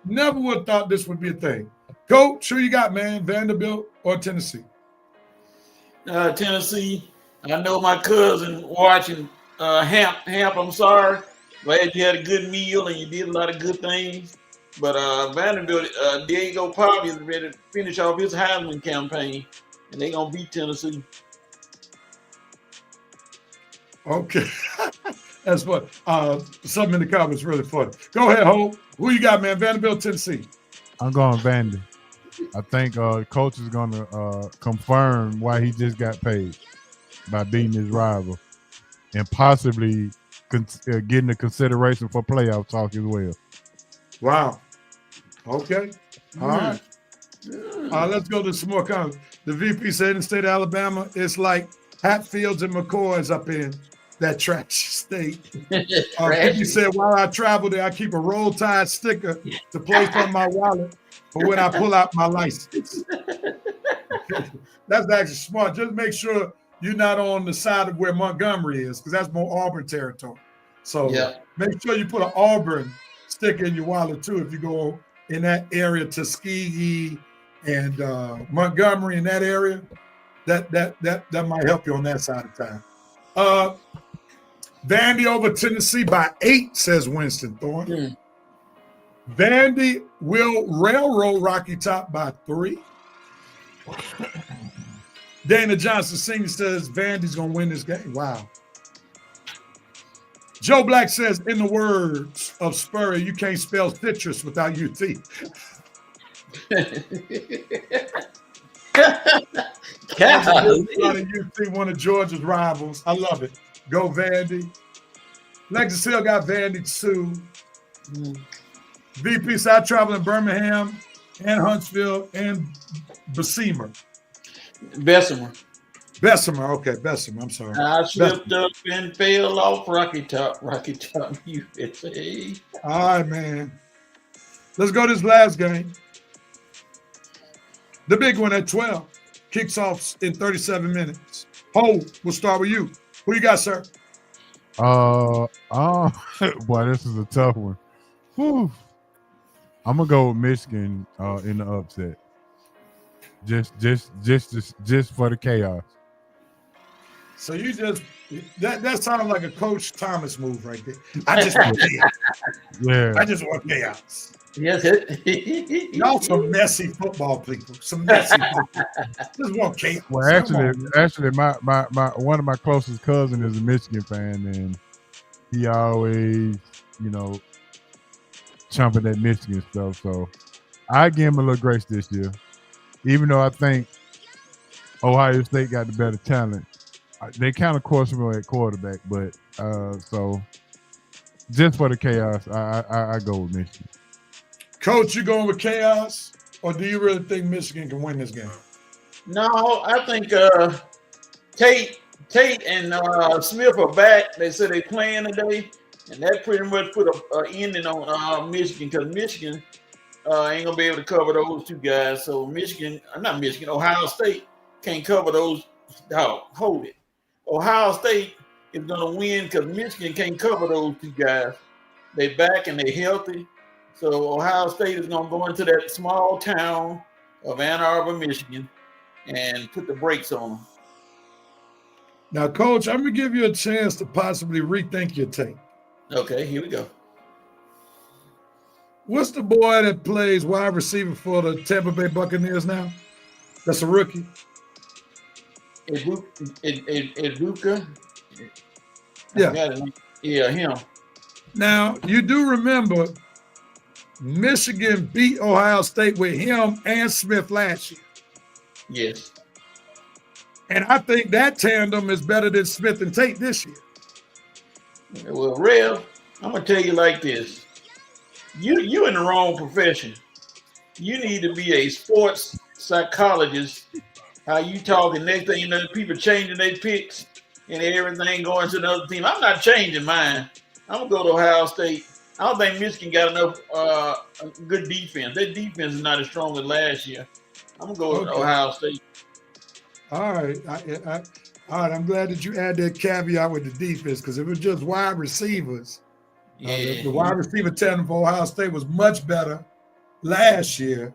Never would have thought this would be a thing. Coach, who you got, man? Vanderbilt or Tennessee? Tennessee. I know my cousin watching Hamp. I'm sorry. Glad you had a good meal and you did a lot of good things. But Vanderbilt, Diego Pavia is ready to finish off his Heisman campaign, and they're gonna beat Tennessee. Okay. That's what something in the comments really funny. Go ahead, Hope. Who you got, man? Vanderbilt, Tennessee. I'm going Vandy. I think coach is going to confirm why he just got paid by beating his rival and possibly getting the consideration for playoff talk as well. Wow. Okay. All right. Let's go to some more comments. The VP said in the state of Alabama, it's like Hatfields and McCoys up in that trash state. He said, while I travel there, I keep a Roll Tide sticker to place on my wallet for when I pull out my license. That's actually smart. Just make sure you're not on the side of where Montgomery is, because that's more Auburn territory. So make sure you put an Auburn sticker in your wallet too if you go in that area, Tuskegee and Montgomery in that area. That might help you on that side of town. Vandy over Tennessee by 8, says Winston Thorne. Vandy will railroad Rocky Top by 3. Dana Johnson Sr. says Vandy's going to win this game. Wow. Joe Black says, in the words of Spurrier, you can't spell citrus without UT. UT, one of Georgia's rivals. I love it. Go Vandy. Lexus Hill got Vandy too. VP said I travel in Birmingham and Huntsville and Bessemer. Bessemer, okay, Bessemer. I'm sorry. I slipped up and fell off Rocky Top, USA. All right, man. Let's go to this last game. The big one at 12 kicks off in 37 minutes. Ho, we'll start with you. Who you got, sir? Boy, this is a tough one. Whew. I'm gonna go with Michigan in the upset. Just for the chaos. So you just that sounds like a Coach Thomas move right there. I just want chaos. Yeah. I just want chaos. Yes. Y'all some messy football people. Some messy football. Just want chaos. Well, actually, my one of my closest cousins is a Michigan fan, and he always, chomping that Michigan stuff. So I give him a little grace this year, even though I think Ohio State got the better talent. They kind of questionable at quarterback, but so just for the chaos, I go with Michigan. Coach, you going with chaos, or do you really think Michigan can win this game? No, I think Tate and Smith are back. They said they're playing today, and that pretty much put an ending on Michigan, because Michigan ain't gonna be able to cover those two guys. So Ohio State can't cover those. Hold it. Ohio State is gonna win because Michigan can't cover those two guys. They back and they healthy. So Ohio State is going to go into that small town of Ann Arbor, Michigan, and put the brakes on them. Now, Coach, I'm going to give you a chance to possibly rethink your take. Okay, here we go. What's the boy that plays wide receiver for the Tampa Bay Buccaneers now? That's a rookie. Ibuka? Yeah, him. Now, you do remember Michigan beat Ohio State with him and Smith last year. Yes. And I think that tandem is better than Smith and Tate this year. Well, Rev, I'm going to tell you like this. You in the wrong profession. You need to be a sports psychologist. How you talking, next thing you know, people changing their picks and everything going to another team. I'm not changing mine. I'm going to go to Ohio State. I don't think Michigan got enough good defense. Their defense is not as strong as last year. I'm going to go with Ohio State. All right. All right. I'm glad that you add that caveat with the defense, because if it was just wide receivers, the wide receiver tandem for Ohio State was much better last year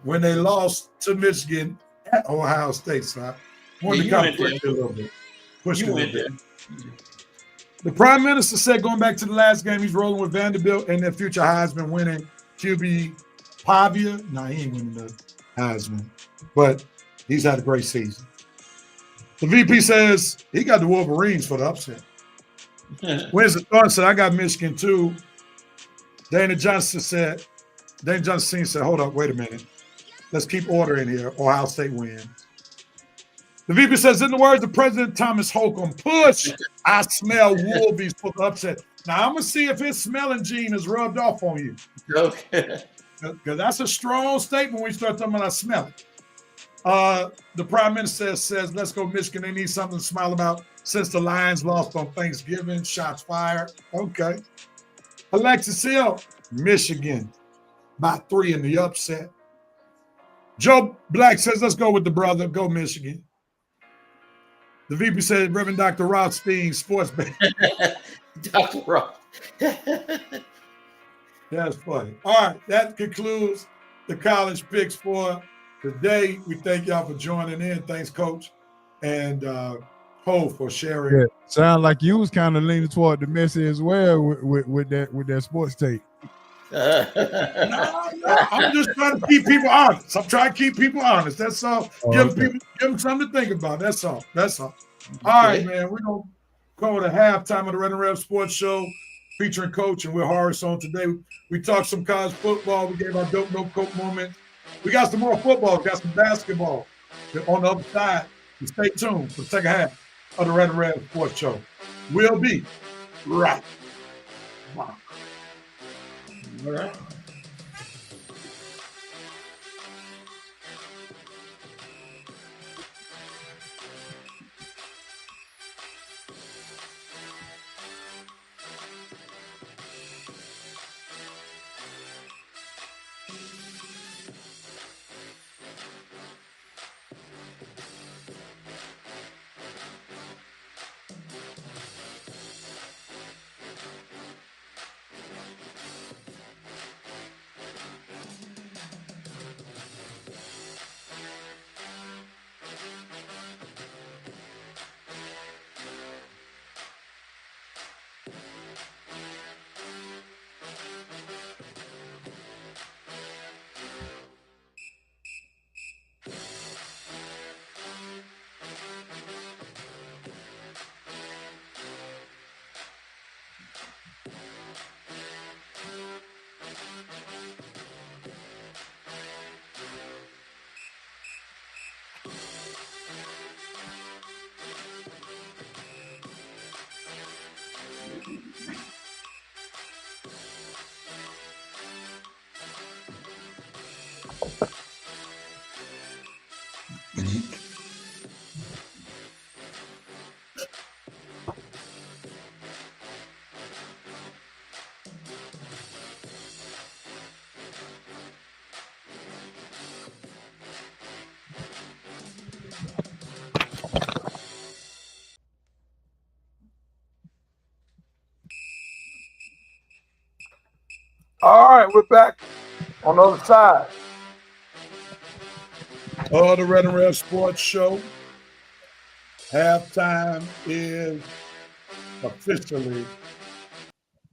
when they lost to Michigan at Ohio State. So I wanted to kind of push it a little bit. The Prime Minister said, going back to the last game, he's rolling with Vanderbilt and their future Heisman winning QB Pavia. No, he ain't winning the Heisman, but he's had a great season. The VP says he got the Wolverines for the upset. Winston Thornton said, I got Michigan too. Dana Johnson said, hold up, wait a minute. Let's keep order in here. Ohio State wins. The VP says, in the words of President Thomas Holcomb, push. I smell Wolvies for the upset. Now, I'm going to see if his smelling gene is rubbed off on you. Okay. Because that's a strong statement when you start talking about I smell it. The Prime Minister says, let's go Michigan. They need something to smile about since the Lions lost on Thanksgiving. Shots fired. Okay. Alexis Hill, Michigan by 3 in the upset. Joe Black says, let's go with the brother. Go Michigan. The VP said, Reverend Dr. Rothstein, sports bet. Dr. Roth. That's funny. All right, that concludes the college picks for today. We thank y'all for joining in. Thanks, Coach, and Ho for sharing. Yeah, sound like you was kind of leaning toward the Messi as well with that sports tape. No, I'm just trying to keep people honest. I'm trying to keep people honest. That's all. Give them something to think about. That's all. All right, man. We're gonna go to halftime of the Red and Rev Sports Show featuring Coach and Will Horace on today. We talked some college football. We gave our dope no coke moment. We got some more football. We got some basketball on the other side. So stay tuned for the second half of the Red and Rev Sports Show. We'll be right back. All right. All right, we're back on the other side of the Red and Red Sports Show. Halftime is officially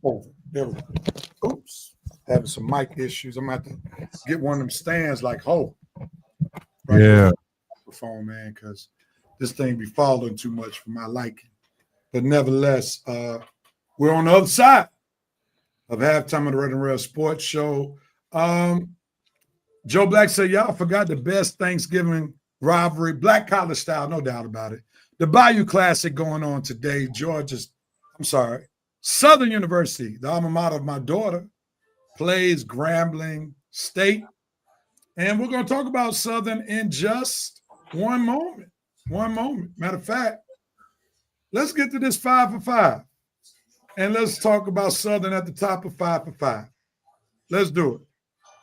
over. There we go. Oops, having some mic issues. I'm going to have to get one of them stands like Ho. Right Yeah. Microphone, man, because this thing be falling too much for my liking. But nevertheless, we're on the other side of halftime of the Red and Red Sports Show. Joe Black said, y'all forgot the best Thanksgiving rivalry, black college style, no doubt about it. The Bayou Classic going on today. Southern University, the alma mater of my daughter, plays Grambling State. And we're going to talk about Southern in just one moment. Matter of fact, let's get to this 5 for 5. And let's talk about Southern at the top of 5 for 5. Let's do it.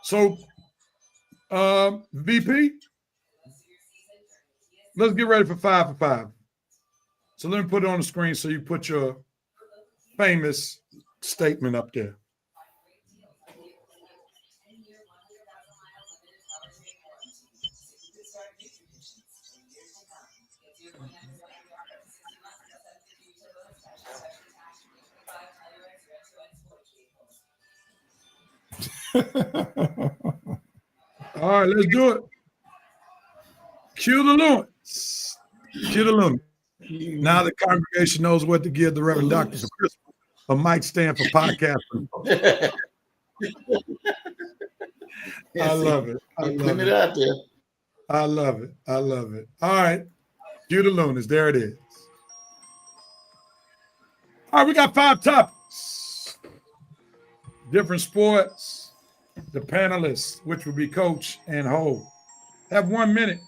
So, VP, let's get ready for 5 for 5. So let me put it on the screen so you put your famous statement up there. All right, let's do it. Cue the Lawrence. Cue the Lawrence. Now the congregation knows what to give the Reverend Dr. for Christmas. A mic stand for podcasting. I love it. I love Putting it. it out there. I love it. I love it. All right. Cue the Lunas. There it is. All right, we got 5 topics. Different sports. The panelists, which will be Coach and Ho, have 1 minute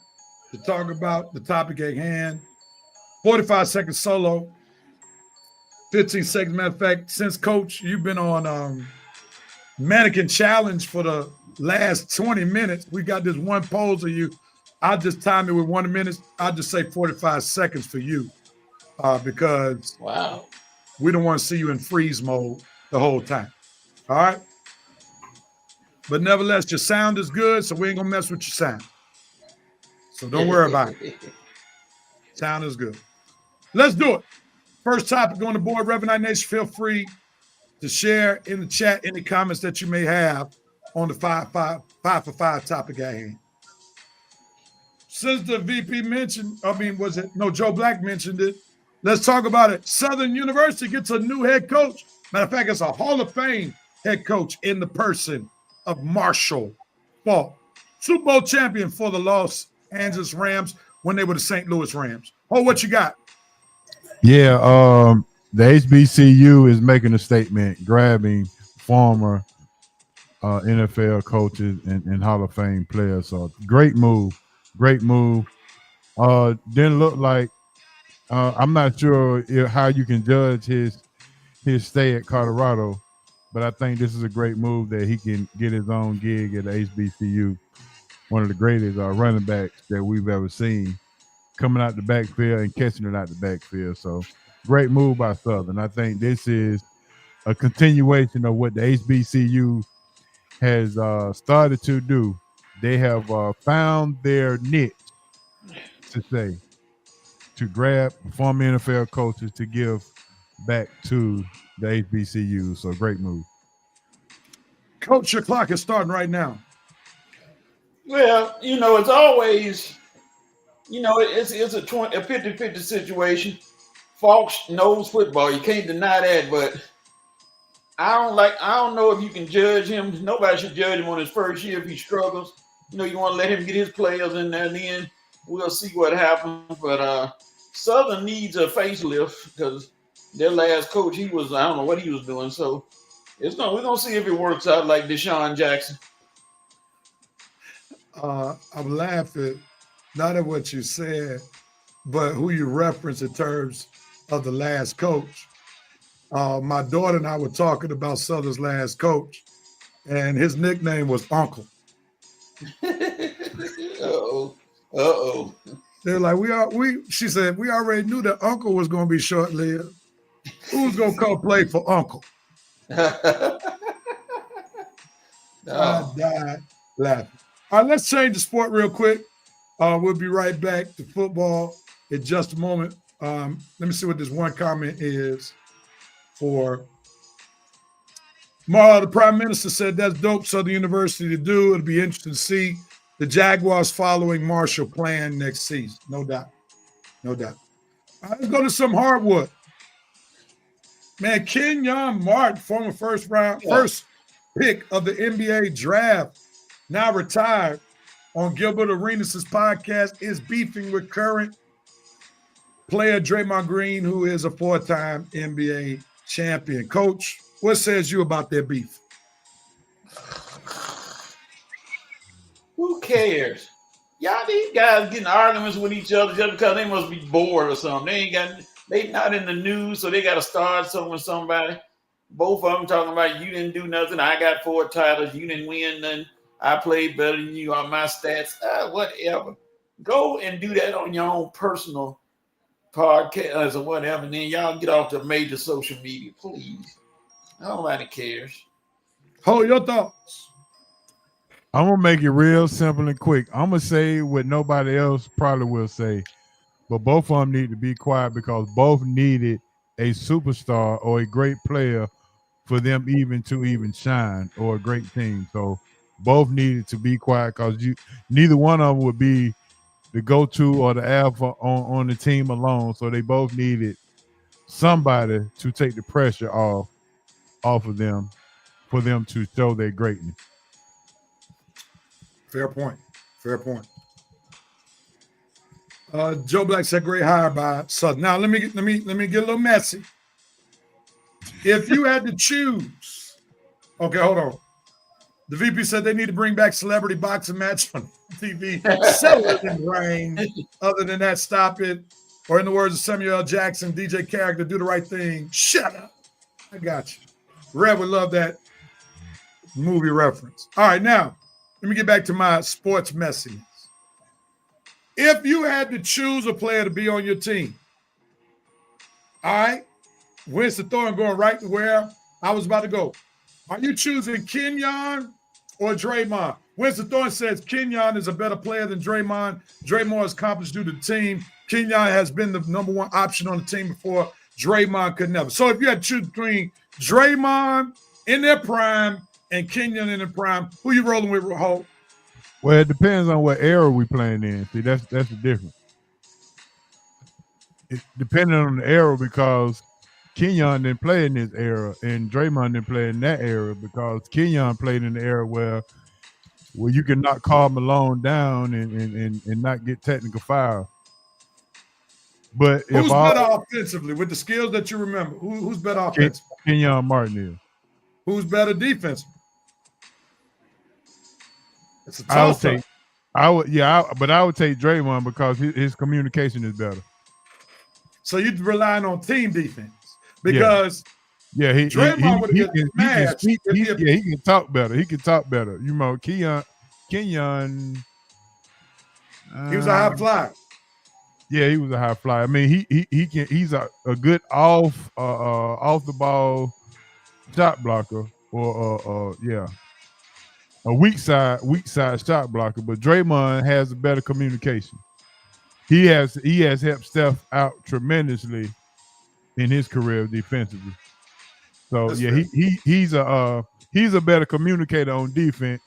to talk about the topic at hand. 45 seconds solo. 15 seconds. Matter of fact, since Coach, you've been on Mannequin Challenge for the last 20 minutes. We got this one pose of you. I'll just time it with 1 minute. I'll just say 45 seconds for you because Wow. we don't want to see you in freeze mode the whole time. All right? But nevertheless, your sound is good, so we ain't going to mess with your sound. So don't worry about it. Sound is good. Let's do it. First topic on the board, Reverend Knight Nation, feel free to share in the chat any comments that you may have on the 5 for 5 topic at hand. Since the VP mentioned, Joe Black mentioned it, let's talk about it. Southern University gets a new head coach. Matter of fact, it's a Hall of Fame head coach in the person of Marshall Faulk, Super Bowl champion for the Los Angeles Rams when they were the St. Louis Rams. Oh, what you got? Yeah, the HBCU is making a statement, grabbing former NFL coaches and Hall of Fame players. So great move. Didn't look like I'm not sure how you can judge his stay at Colorado, but I think this is a great move that he can get his own gig at the HBCU. One of the greatest running backs that we've ever seen, coming out the backfield and catching it out the backfield. So great move by Southern. I think this is a continuation of what the HBCU has started to do. They have found their niche, to grab former NFL coaches to give back to the HBCU. So great move. Coach, your clock is starting right now. Well, it's always, it's a 50-50 situation. Falk knows football. You can't deny that, but I don't know if you can judge him. Nobody should judge him on his first year if he struggles. You want to let him get his players in there, and then we'll see what happens. But Southern needs a facelift because their last coach, I don't know what he was doing. So we're gonna see if it works out like Deshaun Jackson. I'm laughing, not at what you said, but who you reference in terms of the last coach. My daughter and I were talking about Southern's last coach, and his nickname was Uncle. Uh-oh. They're like, she said, we already knew that Uncle was going to be short-lived. Who's going to come play for Uncle? I died laughing. All right, let's change the sport real quick. We'll be right back to football in just a moment. Let me see what this one comment is for the Prime Minister said that's dope, Southern University to do. It'll be interesting to see the Jaguars following Marshall plan next season. No doubt. All right, let's go to some hardwood. Man, Kenyon Martin, former first pick of the NBA draft, now retired, on Gilbert Arenas' podcast, is beefing with current player Draymond Green, who is a 4-time NBA champion. Coach, what says you about their beef? Who cares? Y'all, these guys getting arguments with each other just because they must be bored or something. They not in the news, so they got to start something with somebody. Both of them talking about you didn't do nothing. I got 4 titles. You didn't win nothing. I played better than you on my stats. Whatever. Go and do that on your own personal podcast or whatever. And then y'all get off the major social media, please. Nobody cares. Hold your thoughts. I'm going to make it real simple and quick. I'm going to say what nobody else probably will say, but both of them need to be quiet because both needed a superstar or a great player for them even to shine or a great team. So both needed to be quiet because neither one of them would be the go-to or the alpha on the team alone. So they both needed somebody to take the pressure off of them for them to show their greatness. Fair point. Fair point. Joe Black said great hire by Southern. Now let me get a little messy. If you had to choose, okay, hold on. The VP said they need to bring back celebrity boxing match on TV. Settle it in the ring. Other than that, stop it. Or in the words of Samuel L. Jackson, DJ Character, do the right thing. Shut up. I got you. Red would love that movie reference. All right, now let me get back to my sports messiness. If you had to choose a player to be on your team, all right, Winston Thorne going right to where I was about to go. Are you choosing Kenyon or Draymond? Winston Thorne says Kenyon is a better player than Draymond. Draymond has accomplished due to the team. Kenyon has been the number one option on the team before. Draymond could never. So if you had to choose between Draymond in their prime and Kenyon in their prime, who you rolling with, Holt? Well, it depends on what era we playing in. See, that's the difference. It depending on the era because Kenyon didn't play in this era and Draymond didn't play in that era because Kenyon played in the era where you can knock Karl Malone down and not get technical foul. But who's better offensively with the skills that you remember? Who's better offensively? Kenyon Martin is. Who's better defensively? It's a I would toss-up. but I would take Draymond because his communication is better. So you're relying on team defense because Draymond would get smashed. He can talk better. He can talk better. You know, Kenyon. He was a high flyer. Yeah, he was a high flyer. I mean, he's a good off the ball shot blocker or a weak side shot blocker. But Draymond has a better communication. He has helped Steph out tremendously in his career defensively. So that's he's a better communicator on defense,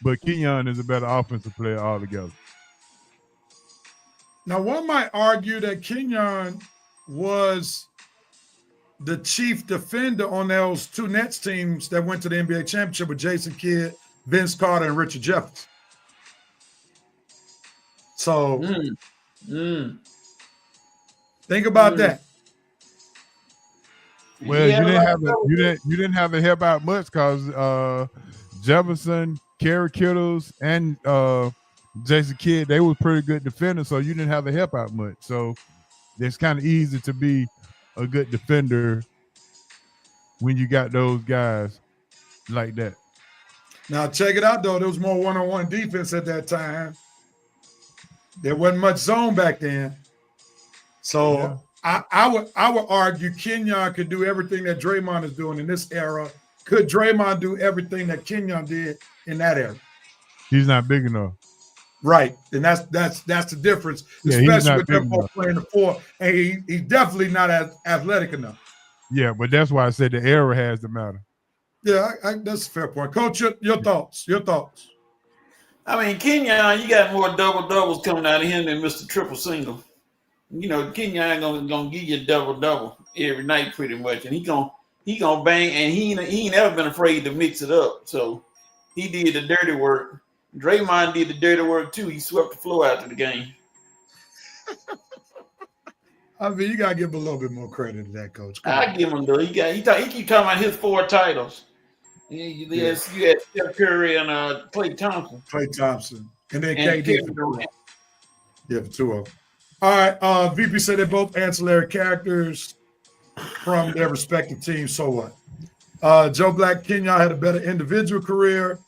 but Kenyon is a better offensive player altogether. Now, one might argue that Kenyon was the chief defender on those two Nets teams that went to the NBA championship with Jason Kidd, Vince Carter, and Richard Jefferson. So think about that. Well, you didn't have to help out much because Jefferson, Kerry Kittles, and Jason Kidd, they were pretty good defenders, so you didn't have to help out much. So it's kind of easy to be a good defender when you got those guys like that. Now check it out though. There was more one-on-one defense at that time. There wasn't much zone back then. So I would argue Kenyon could do everything that Draymond is doing in this era. Could Draymond do everything that Kenyon did in that era? He's not big enough. Right. And that's the difference, especially with them both playing the four. And he's definitely not as athletic enough. Yeah, but that's why I said the era has to matter. Yeah, that's a fair point. Coach, your thoughts. I mean, Kenyon, you got more double-doubles coming out of him than Mr. Triple Single. You know, Kenyon gonna give you a double-double every night pretty much. And he gonna bang, and he ain't never been afraid to mix it up. So he did the dirty work. Draymond did the dirty work too. He swept the floor after the game. I mean, you gotta give him a little bit more credit to that, Coach. I give him though. He keep talking about his 4 titles. You had Steph Curry and Klay Thompson. And then KD. Durant. Yeah, for 2 of them. All right. VP said they're both ancillary characters from their respective teams. So what? Joe Black, Kenyon had a better individual career.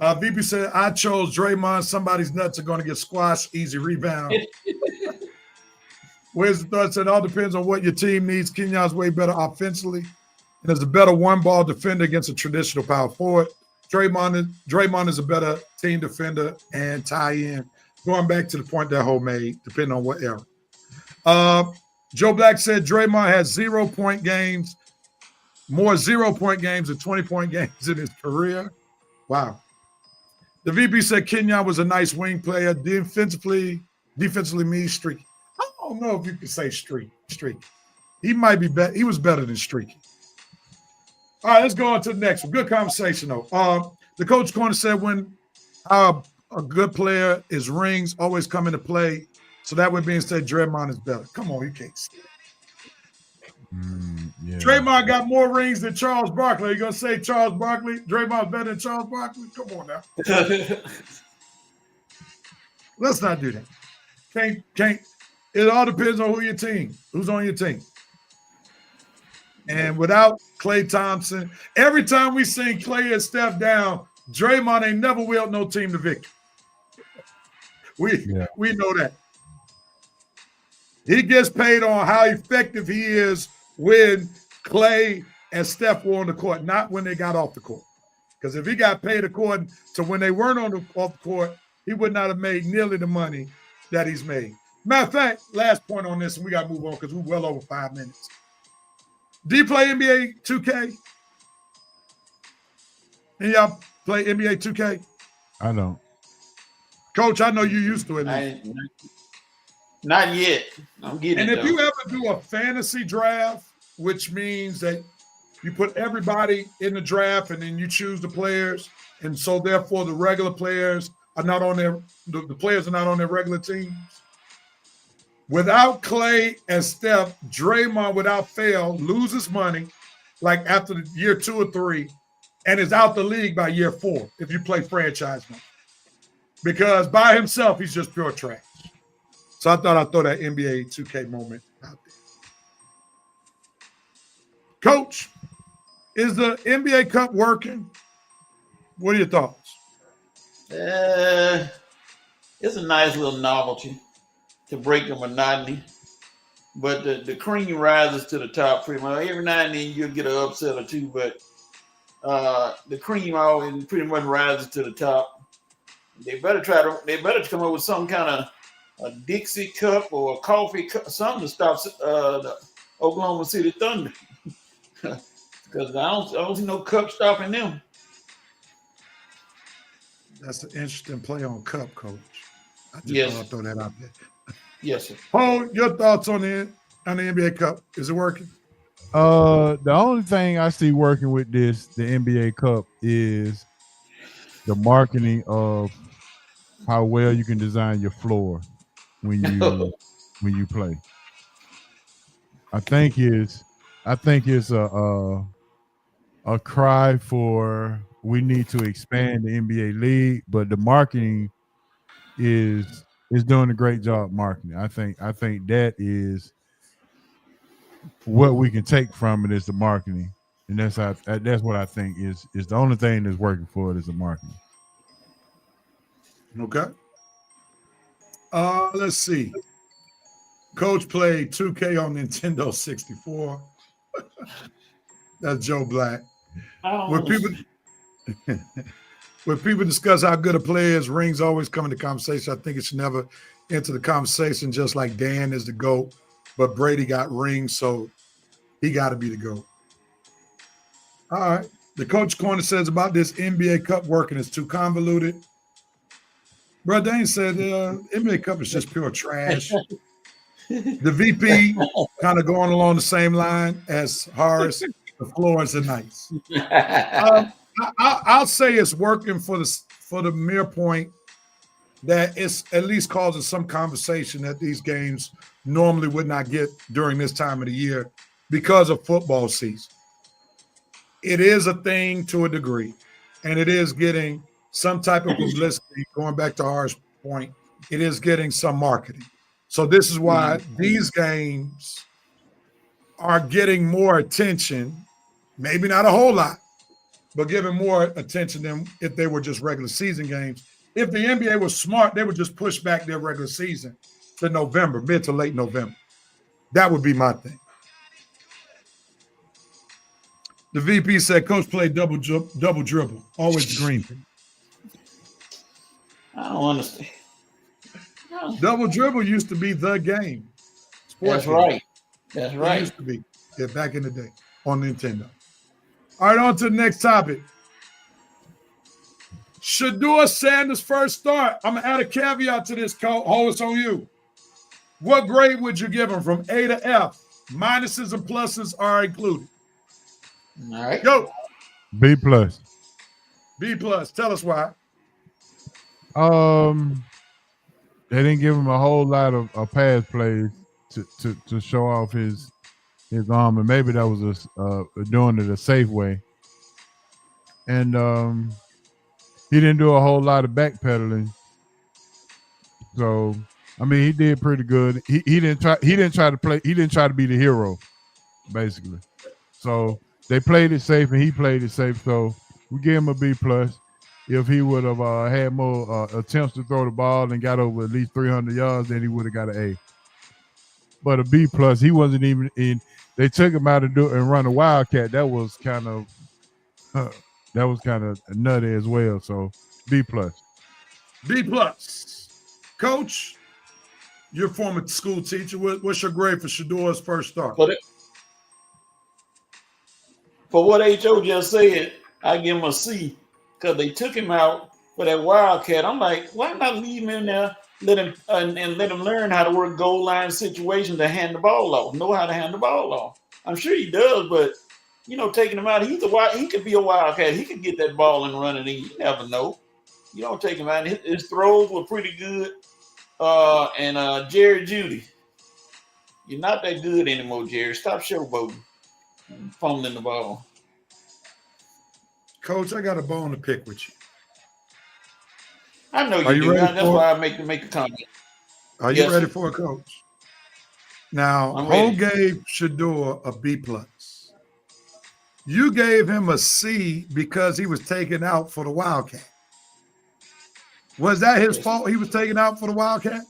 VP said, I chose Draymond. Somebody's nuts are going to get squashed. Easy rebound. Where's the thought? Said, it all depends on what your team needs. Kenyon's way better offensively and is a better one-ball defender against a traditional power forward. Draymond is a better team defender and tie-in. Going back to the point that Ho made, depending on what era. Joe Black said Draymond has 0-point games more 0-point games than 20-point games in his career. Wow. The VP said Kenyon was a nice wing player. Defensively me, streaky. I don't know if you can say streaky. He might be better. He was better than streaky. All right, let's go on to the next one. Good conversation, though. The coach corner said when a good player is rings always come into play. So that would being said, Draymond is better. Come on, you can't say that. Yeah. Draymond got more rings than Charles Barkley. Are you gonna say Charles Barkley? Draymond's better than Charles Barkley? Come on now. Let's not do that. Can't. It all depends on who's on your team. And without Klay Thompson, every time we sing Klay and Steph down, Draymond ain't never willed no team to victory. We know that. He gets paid on how effective he is when Klay and Steph were on the court, not when they got off the court. Because if he got paid according to when they weren't off the court, he would not have made nearly the money that he's made. Matter of fact, last point on this, and we got to move on because we're well over 5 minutes. Do you play NBA 2K? And y'all play NBA 2K? I don't. Coach, I know you used to it. Not yet. I'm getting and it. And if you ever do a fantasy draft, which means that you put everybody in the draft and then you choose the players, and so therefore the regular players are not on the players are not on their regular teams. Without Klay and Steph, Draymond, without fail, loses money like after the year 2 or 3 and is out the league by year 4 if you play franchise mode. Because by himself, he's just pure trash. So I thought I'd throw that NBA 2K moment out there. Coach, is the NBA Cup working? What are your thoughts? It's a nice little novelty to break the monotony, but the cream rises to the top pretty much. Every now and then you'll get an upset or two, but the cream always pretty much rises to the top. They better come up with some kind of a Dixie cup or a coffee cup, something to stop the Oklahoma City Thunder, because I don't see no cup stopping them. That's an interesting play on cup, Coach. I just Yes. thought I'd throw that out there. Yes, sir. Paul, your thoughts on the NBA Cup? Is it working? The only thing I see working with the NBA Cup is the marketing of how well you can design your floor when you play. I think it's a cry for we need to expand the NBA league, but the marketing is doing a great job marketing. I think that is what we can take from it is the marketing, and that's what I think is the only thing that's working for it is the marketing. Okay. Let's see. Coach played 2K on Nintendo 64. That's Joe Black. When people discuss how good a player is, rings always come into conversation. I think it should never enter the conversation, just like Dan is the GOAT, but Brady got rings, so he got to be the GOAT. All right. The coach corner says about this NBA Cup working is too convoluted. Bro, Dane said NBA Cup is just pure trash. The VP kind of going along the same line as Horace. The floors are nice. I'll say it's working for the mere point that it's at least causing some conversation that these games normally would not get during this time of the year because of football season. It is a thing to a degree, and it is getting some type of publicity. Going back to Horace's point, it is getting some marketing. So this is why these games are getting more attention, maybe not a whole lot, but giving more attention than if they were just regular season games. If the NBA was smart, they would just push back their regular season to November, mid to late November. That would be my thing. The VP said, Coach played double dribble, always the green thing. I don't understand. No. Double dribble used to be the game. That's right. That's It right. used to be back in the day on Nintendo. All right, on to the next topic. Shedeur Sanders' first start. I'm going to add a caveat to this, Cole. Hold, it's on you. What grade would you give him from A to F? Minuses and pluses are included. All right. Go. B plus. B plus. Tell us why. They didn't give him a whole lot of pass plays to show off his arm, and maybe that was doing it a safe way. And he didn't do a whole lot of backpedaling. So I mean, he did pretty good. He didn't try to play. He didn't try to be the hero, basically. So they played it safe, and he played it safe. So we gave him a B plus. If he would have had more attempts to throw the ball and got over at least 300 yards, then he would have got an A. But a B plus, he wasn't even in. They took him out to do and run a wildcat. That was kind of nutty as well. So B plus. B plus. Coach, you're a former school teacher. What's your grade for Shedeur's first start? For what H.O. just said, I give him a C because they took him out for that wildcat. I'm like, why not leave him in there, let him learn how to work goal line situations to hand the ball off, know how to hand the ball off. I'm sure he does, but taking him out, he could be a wildcat. He could get that ball and run it in. You never know. You don't take him out. His throws were pretty good. And Jerry Jeudy, you're not that good anymore, Jerry. Stop showboating, fumbling the ball. Coach, I got a bone to pick with you. I know you do. That's why I make a comment. Are you ready for it, Coach? Now, Ho gave Shedeur a B plus. You gave him a C because he was taken out for the wildcat. Was that his fault? He was taken out for the wildcat?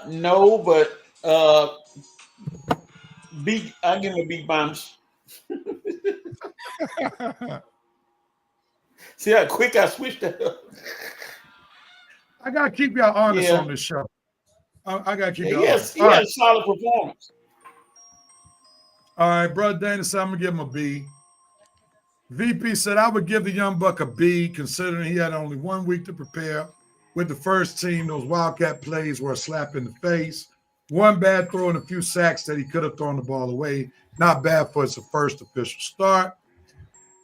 No, but I give him a B bombs. See how quick I switched that up. I gotta keep y'all honest on this show. I gotta keep y'all honest. He had a solid performance. All right, Brother Dana said I'm gonna give him a B. VP said I would give the young buck a B, considering he had only 1 week to prepare. With the first team, those wildcat plays were a slap in the face. One bad throw and a few sacks that he could have thrown the ball away. Not bad for his first official start.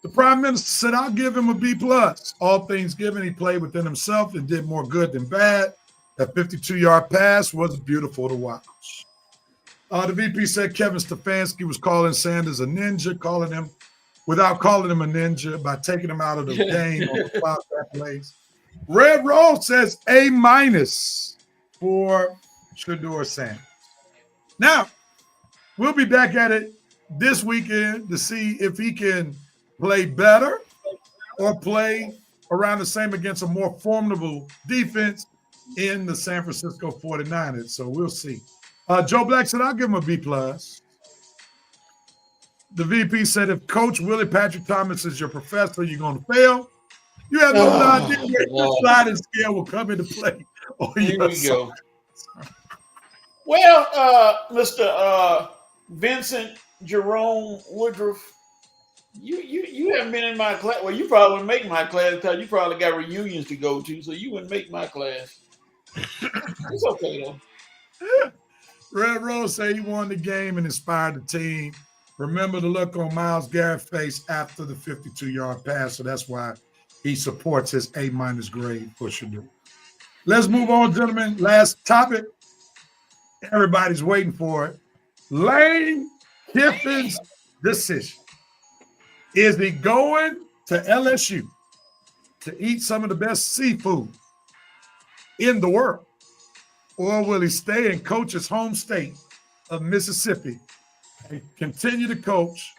The Prime Minister said, I'll give him a B plus. All things given, he played within himself and did more good than bad. That 52-yard pass was beautiful to watch. The VP said Kevin Stefanski was calling Sanders a ninja, without calling him a ninja, by taking him out of the game on the wildcat plays. Red Rose says A minus for Shedeur Sanders. Now, we'll be back at it this weekend to see if he can play better or play around the same against a more formidable defense in the San Francisco 49ers. So we'll see. Joe Black said, I'll give him a B plus. The VP said, if Coach Willie Patrick Thomas is your professor, you're going to fail. You have no idea where the sliding scale will come into play. Here we go. Well, Mr. Vincent Jerome Woodruff, you haven't been in my class. Well, you probably wouldn't make my class because you probably got reunions to go to, so you wouldn't make my class. It's okay, though. Red Rose said he won the game and inspired the team. Remember the look on Myles Garrett's face after the 52-yard pass, so that's why he supports his A minus grade for Shedeur. Let's move on, gentlemen. Last topic. Everybody's waiting for it. Lane Kiffin's decision. Is he going to LSU to eat some of the best seafood in the world? Or will he stay and coach his home state of Mississippi and continue to coach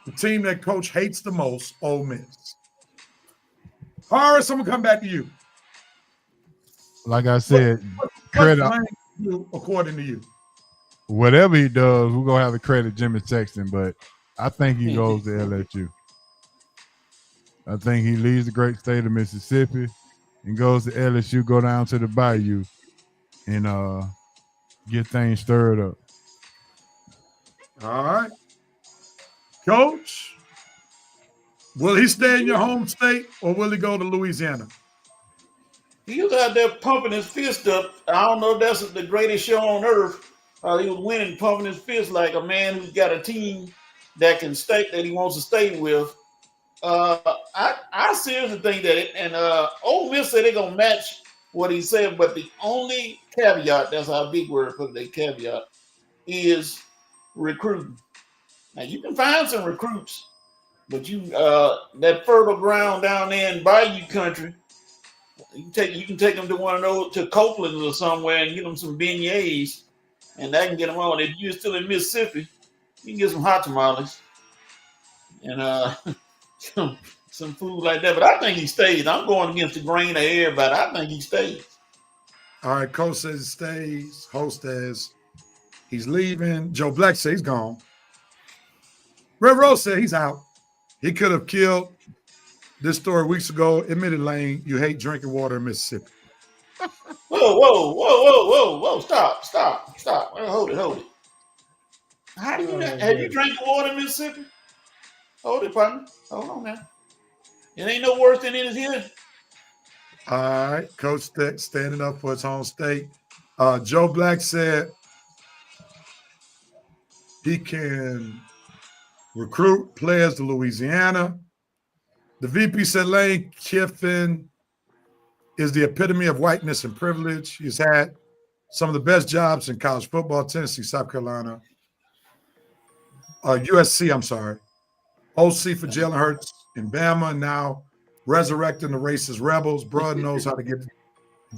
the team that Coach hates the most, Ole Miss? Horace, I'm going to come back to you. Like I said, credit according to you. Whatever he does, we're going to have to credit Jimmy Sexton, but I think he goes to LSU. I think he leaves the great state of Mississippi and goes to LSU, go down to the Bayou, and get things stirred up. All right. Coach, will he stay in your home state or will he go to Louisiana? He was out there pumping his fist up. I don't know if that's the greatest show on earth. He was winning, pumping his fist like a man who's got a team that can stay, that he wants to stay with. I seriously think that Ole Miss said they're gonna match what he said, but the only caveat, that's our big word for the caveat, is recruiting. Now you can find some recruits, but that fertile ground down there in Bayou country, you can take them to one of those, to Copeland or somewhere, and get them some beignets, and that can get them on. If you're still in Mississippi, you can get some hot tamales and some food like that. But I think he stays. I'm going against the grain of everybody. I think he stays. All right, Coach says he stays. Host says he's leaving. Joe Black says he's gone. Red Rose said he's out. He could have killed this story weeks ago. Admitted, Lane, you hate drinking water in Mississippi. Whoa. Stop. Hold it. How do you have you drank the water in Mississippi? Hold it, partner. Hold on now. It ain't no worse than it is here. All right, Coach standing up for his home state. Joe Black said he can recruit players to Louisiana. The VP said Lane Kiffin is the epitome of whiteness and privilege. He's had some of the best jobs in college football, Tennessee, South Carolina, USC, I'm sorry. OC for Jalen Hurts in Bama, now resurrecting the racist rebels. Broad knows how to get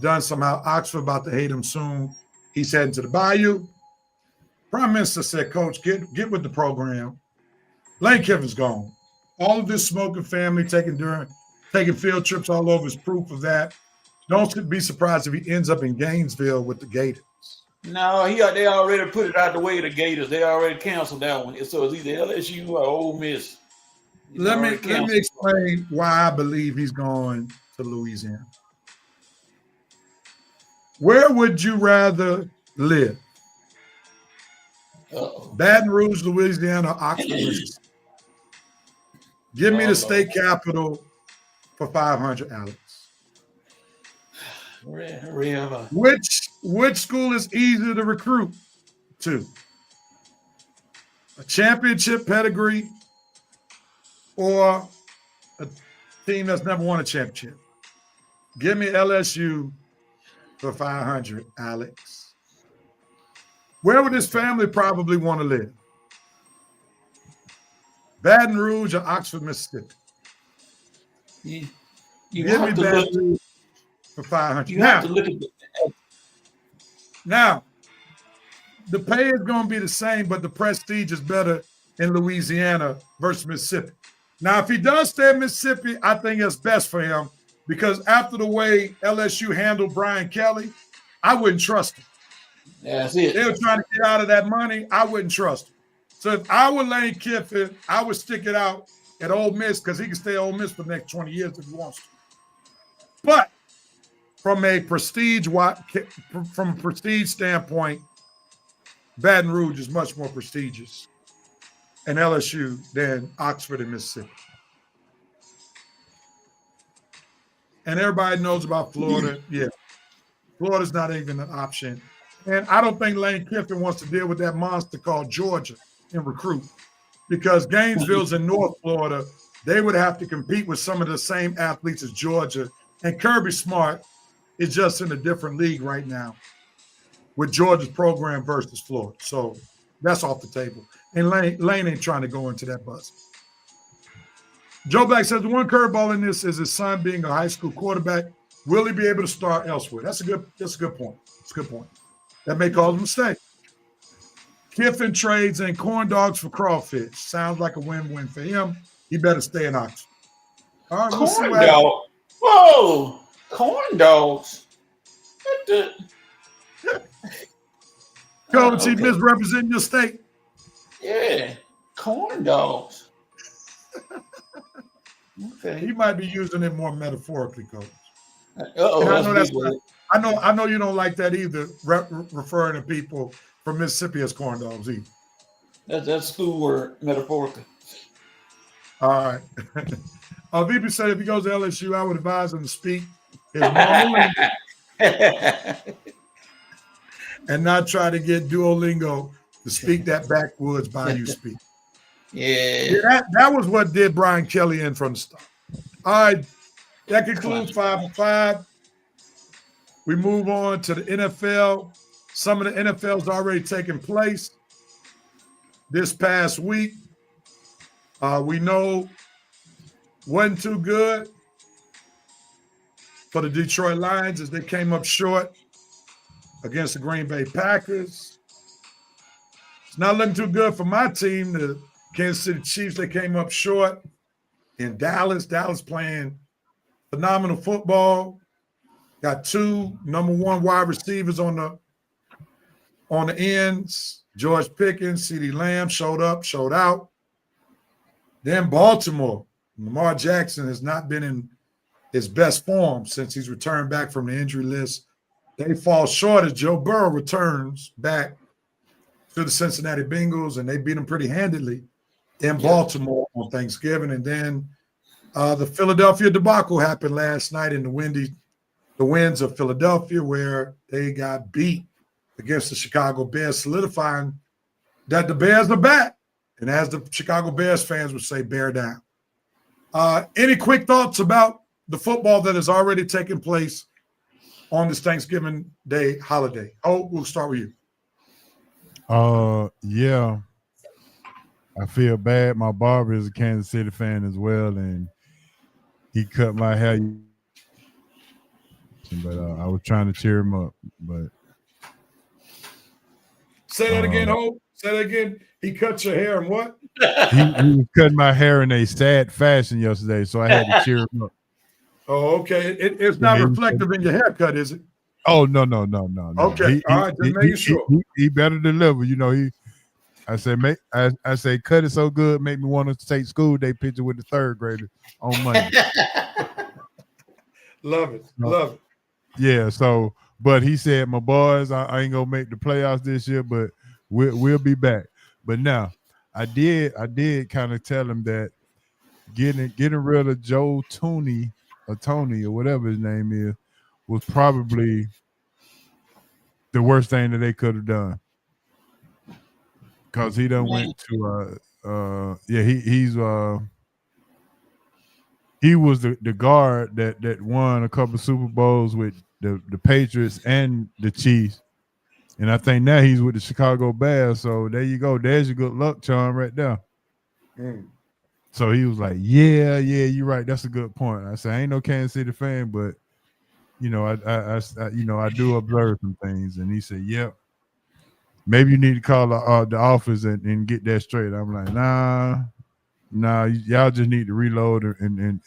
done somehow. Oxford about to hate him soon. He's heading to the Bayou. Prime Minister said, Coach, get with the program. Lane Kiffin's gone. All of this smoking family taking field trips all over is proof of that. Don't be surprised if he ends up in Gainesville with the Gators. No, they already put it out the way, the Gators. They already canceled that one. So it's either LSU or Ole Miss. Let me explain why I believe he's going to Louisiana. Where would you rather live? Baton Rouge, Louisiana, or Oxford, Mississippi? Give me the state capital for 500, Alex. Which school is easier to recruit to? A championship pedigree or a team that's never won a championship? Give me LSU for 500, Alex. Where would his family probably want to live? Baton Rouge or Oxford, Mississippi? You Give me Baton Rouge for 500. You have to look at now, the pay is going to be the same, but the prestige is better in Louisiana versus Mississippi. Now, if he does stay in Mississippi, I think it's best for him because after the way LSU handled Brian Kelly, I wouldn't trust him. That's it. They were trying to get out of that money. I wouldn't trust him. So if I were Lane Kiffin, I would stick it out at Ole Miss because he can stay at Ole Miss for the next 20 years if he wants to. But from a prestige standpoint, Baton Rouge is much more prestigious and LSU than Oxford and Mississippi. And everybody knows about Florida. Yeah, Florida's not even an option. And I don't think Lane Kiffin wants to deal with that monster called Georgia and recruit because Gainesville's in North Florida. They would have to compete with some of the same athletes as Georgia. And Kirby Smart is just in a different league right now with Georgia's program versus Florida. So that's off the table. And Lane ain't trying to go into that bus. Joe Black says the one curveball in this is his son being a high school quarterback. Will he be able to start elsewhere? That's a good point. It's a good point. That may cause a mistake. Kiffin trades in corn dogs for crawfish. Sounds like a win-win for him. He better stay in Oxford. All right, we'll see what happens. Whoa, corn dogs. What the? Coach, he misrepresenting your state. Yeah, corn dogs. Okay. He might be using it more metaphorically, Coach. Uh-oh, I know you don't like that either, referring to people from Mississippi as corn dogs either. That's school word, metaphorically. All right. VP said if he goes to LSU, I would advise him to speak his normal language and not try to get Duolingo to speak that backwoods Bayou speak. Yeah. That was what did Brian Kelly in from the start. All right. That concludes 5 for 5. We move on to the NFL. Some of the NFL's already taken place this past week. We know wasn't too good for the Detroit Lions as they came up short against the Green Bay Packers. It's not looking too good for my team, the Kansas City Chiefs. They came up short in Dallas. Dallas playing phenomenal football. Got 2 number 1 wide receivers on the ends. George Pickens, CeeDee Lamb showed up, showed out. Then Baltimore. Lamar Jackson has not been in his best form since he's returned back from the injury list. They fall short as Joe Burrow returns back to the Cincinnati Bengals, and they beat them pretty handedly in Baltimore on Thanksgiving. And then the Philadelphia debacle happened last night in the winds of Philadelphia, where they got beat against the Chicago Bears, solidifying that the Bears are back. And as the Chicago Bears fans would say, bear down. Any quick thoughts about the football that has already taken place on this Thanksgiving Day holiday? Oh, we'll start with you. Yeah. I feel bad. My barber is a Kansas City fan as well, and he cut my hair. But I was trying to cheer him up. But say that again, Hope. Say that again. He cut your hair and what? he was cutting my hair in a sad fashion yesterday, so I had to cheer him up. Oh, okay. It's not reflective in your haircut, is it? Oh, no. Okay. All right, just making sure. He better deliver. You know, I say, cut it so good, make me want to take school day picture with the 3rd grader on Monday. Love it. Yeah, so, but he said, my boys, I ain't going to make the playoffs this year, but we'll be back. But now, I did kind of tell him that getting rid of Joe Tony or whatever his name is was probably the worst thing that they could have done. Because he done went to he was the guard that won a couple of Super Bowls with the Patriots and the Chiefs. And I think now he's with the Chicago Bears. So there you go. There's your good luck charm right there. So he was like, yeah, you're right. That's a good point. I said, I ain't no Kansas City fan, but you know, I do observe some things. And he said, yep. Maybe you need to call the office and get that straight. I'm like, nah, y'all just need to reload and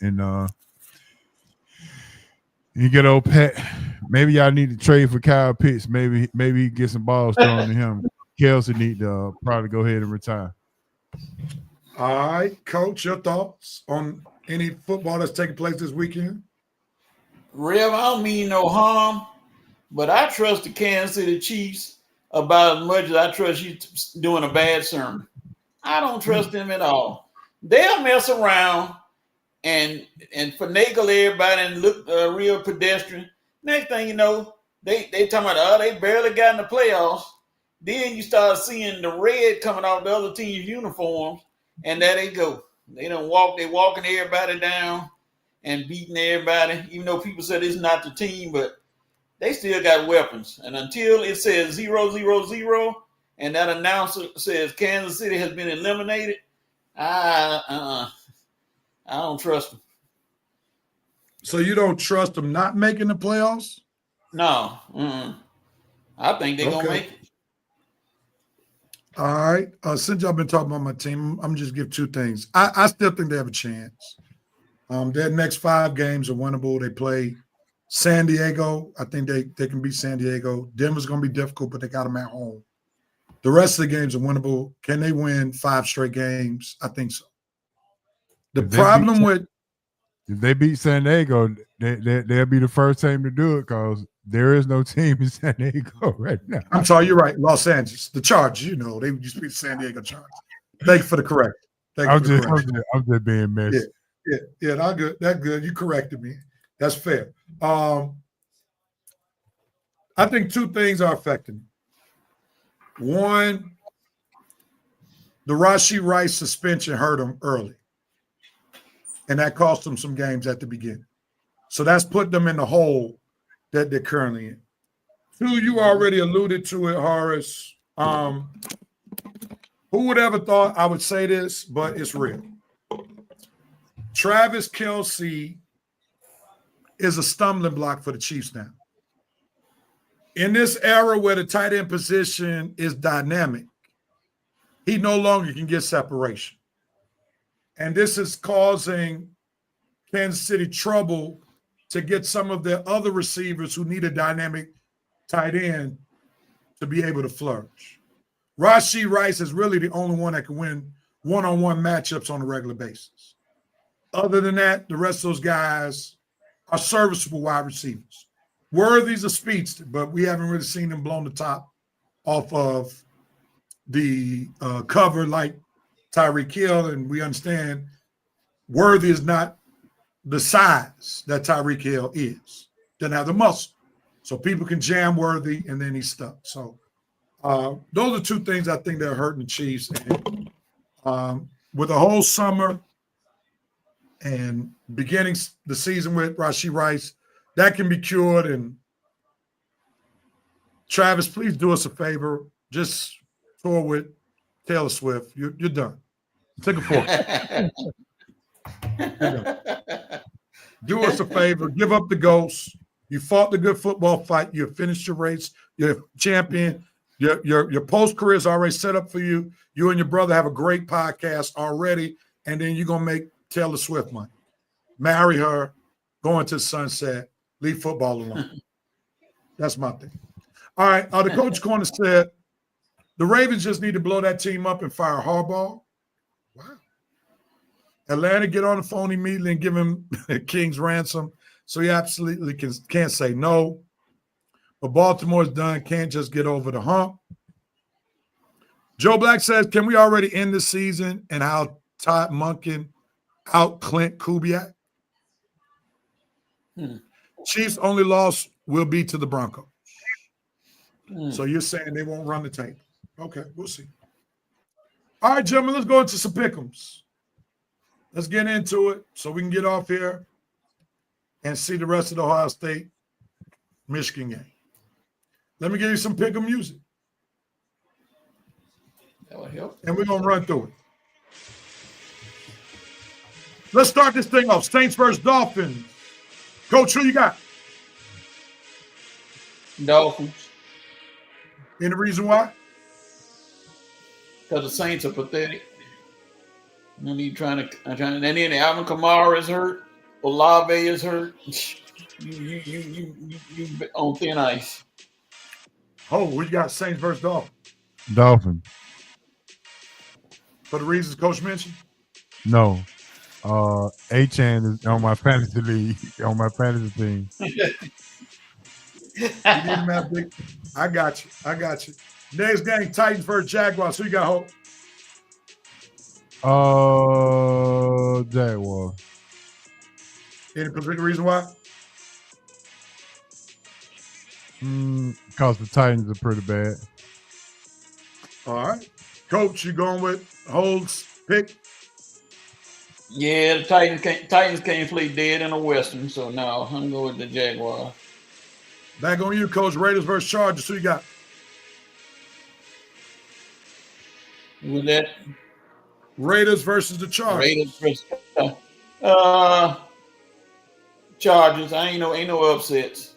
you get old Pat. Maybe y'all need to trade for Kyle Pitts. Maybe he get some balls thrown to him. Kelsey need to probably go ahead and retire. All right, Coach, your thoughts on any football that's taking place this weekend? Rev, I don't mean no harm, but I trust the Kansas City Chiefs about as much as I trust you doing a bad sermon. I don't trust them at all. They'll mess around and finagle everybody and look real pedestrian. Next thing you know, they talking about, they barely got in the playoffs. Then you start seeing the red coming off the other team's uniforms, and there they go. They walking everybody down and beating everybody, even though people said it's not the team, but they still got weapons. And until it says 0-0-0 and that announcer says Kansas City has been eliminated, I don't trust them. So you don't trust them not making the playoffs? No. I think they're going to make it. All right. Since y'all been talking about my team, I'm just give 2 things. I still think they have a chance. Their next 5 games are winnable. They play San Diego. I think they can beat San Diego. Denver's going to be difficult, but they got them at home. The rest of the games are winnable. Can they win 5 straight games? I think so. If they beat San Diego, they'll be the first team to do it because there is no team in San Diego right now. I'm sorry, you're right. Los Angeles, the Chargers, they used to be the San Diego Chargers. Thank you for the correct. Thank I'm you for the just, correction. I'm just being messy. Yeah, that's good. That's good. You corrected me. That's fair. I think two things are affecting me. One, the Rashee Rice suspension hurt him early, and that cost them some games at the beginning. So that's put them in the hole that they're currently in. Two, you already alluded to it, Horace. Who would ever thought I would say this, but it's real. Travis Kelce is a stumbling block for the Chiefs now. In this era where the tight end position is dynamic, he no longer can get separation. And this is causing Kansas City trouble to get some of their other receivers who need a dynamic tight end to be able to flourish. Rashee Rice is really the only one that can win one-on-one matchups on a regular basis. Other than that, the rest of those guys are serviceable wide receivers. Worthy's a speedster, but we haven't really seen him blown the top off of the cover like Tyreek Hill, and we understand Worthy is not the size that Tyreek Hill is. Doesn't have the muscle. So people can jam Worthy, and then he's stuck. So those are two things I think that are hurting the Chiefs. And with the whole summer and beginning the season with Rashee Rice, that can be cured. And Travis, please do us a favor. Just tour with Taylor Swift. You're done. Take a photo. Do us a favor. Give up the ghost. You fought the good football fight. You finished your race. You're a champion. Your post-career is already set up for you. You and your brother have a great podcast already, and then you're going to make Taylor Swift money. Marry her, go into the sunset, leave football alone. That's my thing. All right, the coach corner said the Ravens just need to blow that team up and fire Harbaugh. Wow. Atlanta get on the phone immediately and give him King's ransom, so he absolutely can't say no. But Baltimore's done, can't just get over the hump. Joe Black says, can we already end the season and how Todd Monken out Clint Kubiak? Chiefs' only loss will be to the Broncos. So you're saying they won't run the tape. Okay, we'll see. All right, gentlemen, let's go into some pick'ems. Let's get into it so we can get off here and see the rest of the Ohio State-Michigan game. Let me give you some pick'em music. That would help. And we're going to run through it. Let's start this thing off. Saints versus Dolphins. Coach, who you got? Dolphins. Any reason why? Because the Saints are pathetic. No need trying to. And then Alvin Kamara is hurt. Olave is hurt. You on thin ice. Oh, we got Saints versus Dolphins. Dolphins. For the reasons Coach mentioned? No. Achan is on my fantasy league, on my fantasy team. You need him that big. I got you. Next game, Titans versus Jaguars. Who you got, Hope? Jaguars. Any particular reason why? Because the Titans are pretty bad. All right. Coach, you going with Holt's pick? Yeah, the Titans can't play dead in a Western, so no, I'm going with the Jaguars. Back on you, Coach. Raiders versus Chargers. Who you got? With that, Raiders versus the Chargers. Raiders versus Chargers. Ain't no upsets.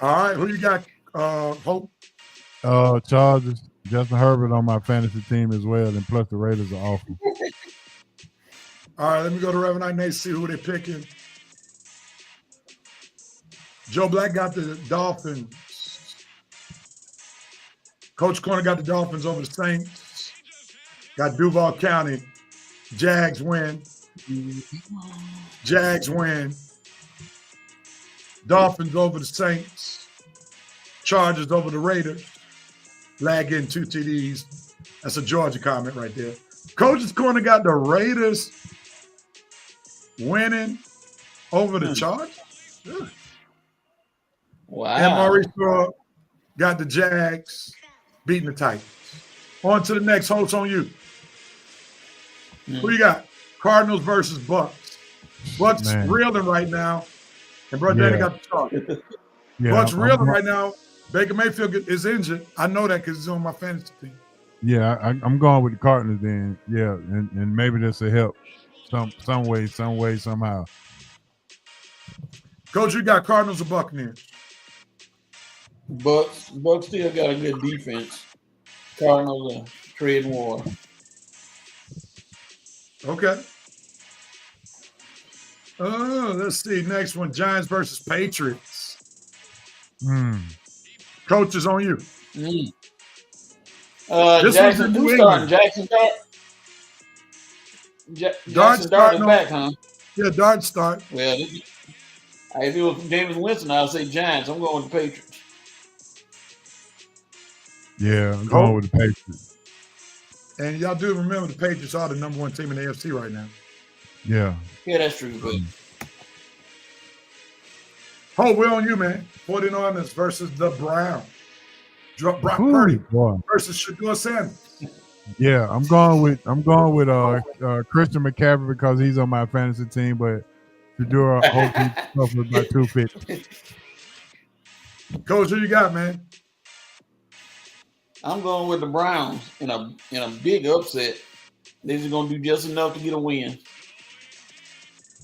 All right. Who you got, Hope? Chargers. Justin Herbert on my fantasy team as well, and plus the Raiders are awful. All right, let me go to Reverend Knight and see who they're picking. Joe Black got the Dolphins. Coach Corner got the Dolphins over the Saints. Got Duval County. Jags win. Jags win. Dolphins over the Saints. Chargers over the Raiders. Lag in 2 TDs. That's a Georgia comment right there. Coach's Corner got the Raiders winning over the Chargers. Yeah. Wow. And Maurice Thor got the Jags beating the Titans. On to the next. Holtz on you. Who you got? Cardinals versus Bucks. Bucks reeling right now. And bro, Danny got the start. Bucks reeling right now. Baker Mayfield is injured. I know that because he's on my fantasy team. Yeah, I'm going with the Cardinals then. Yeah, and maybe this will help some way, somehow. Coach, you got Cardinals or Buccaneers? Bucks still got a good defense. Cardinals are treading water. Okay. Let's see. Next one, Giants versus Patriots. Coach is on you. Jackson, who's starting? Jackson Dart? Jackson Dart is back, huh? Yeah, Dart start. Well, if it was Jameis Winston, I'd say Giants. I'm going with the Patriots. Yeah, I'm going with the Patriots. And y'all do remember the Patriots are the number one team in the AFC right now. Yeah. Yeah, that's true. But we're on you, man. 49ers versus the Browns. Brock Purdy versus Shedeur Sanders. Yeah, I'm going with Christian McCaffrey because he's on my fantasy team, but Shedeur hopes he suffers by 250. Coach, who you got, man? I'm going with the Browns in a big upset. They're just going to do just enough to get a win.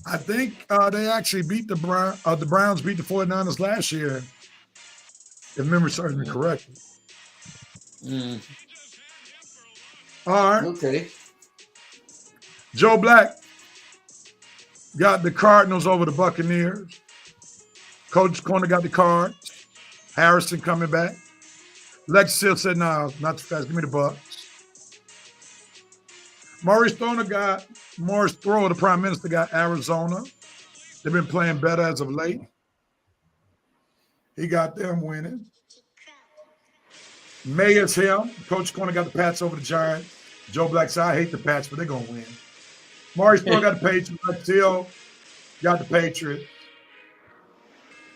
I think they actually beat the Browns. The Browns beat the 49ers last year, if memory serves me correctly. All right. Okay. Joe Black got the Cardinals over the Buccaneers. Coach Corner got the Cards. Harrison coming back. Lex Hill said, no, not too fast. Give me the Bucks. Maurice Thrower, the Prime Minister, got Arizona. They've been playing better as of late. He got them winning. Mayor's him. Coach Corner got the Pats over the Giants. Joe Black said, I hate the Pats, but they're going to win. Maurice Thrower got the Patriots. Lex Hill got the Patriots.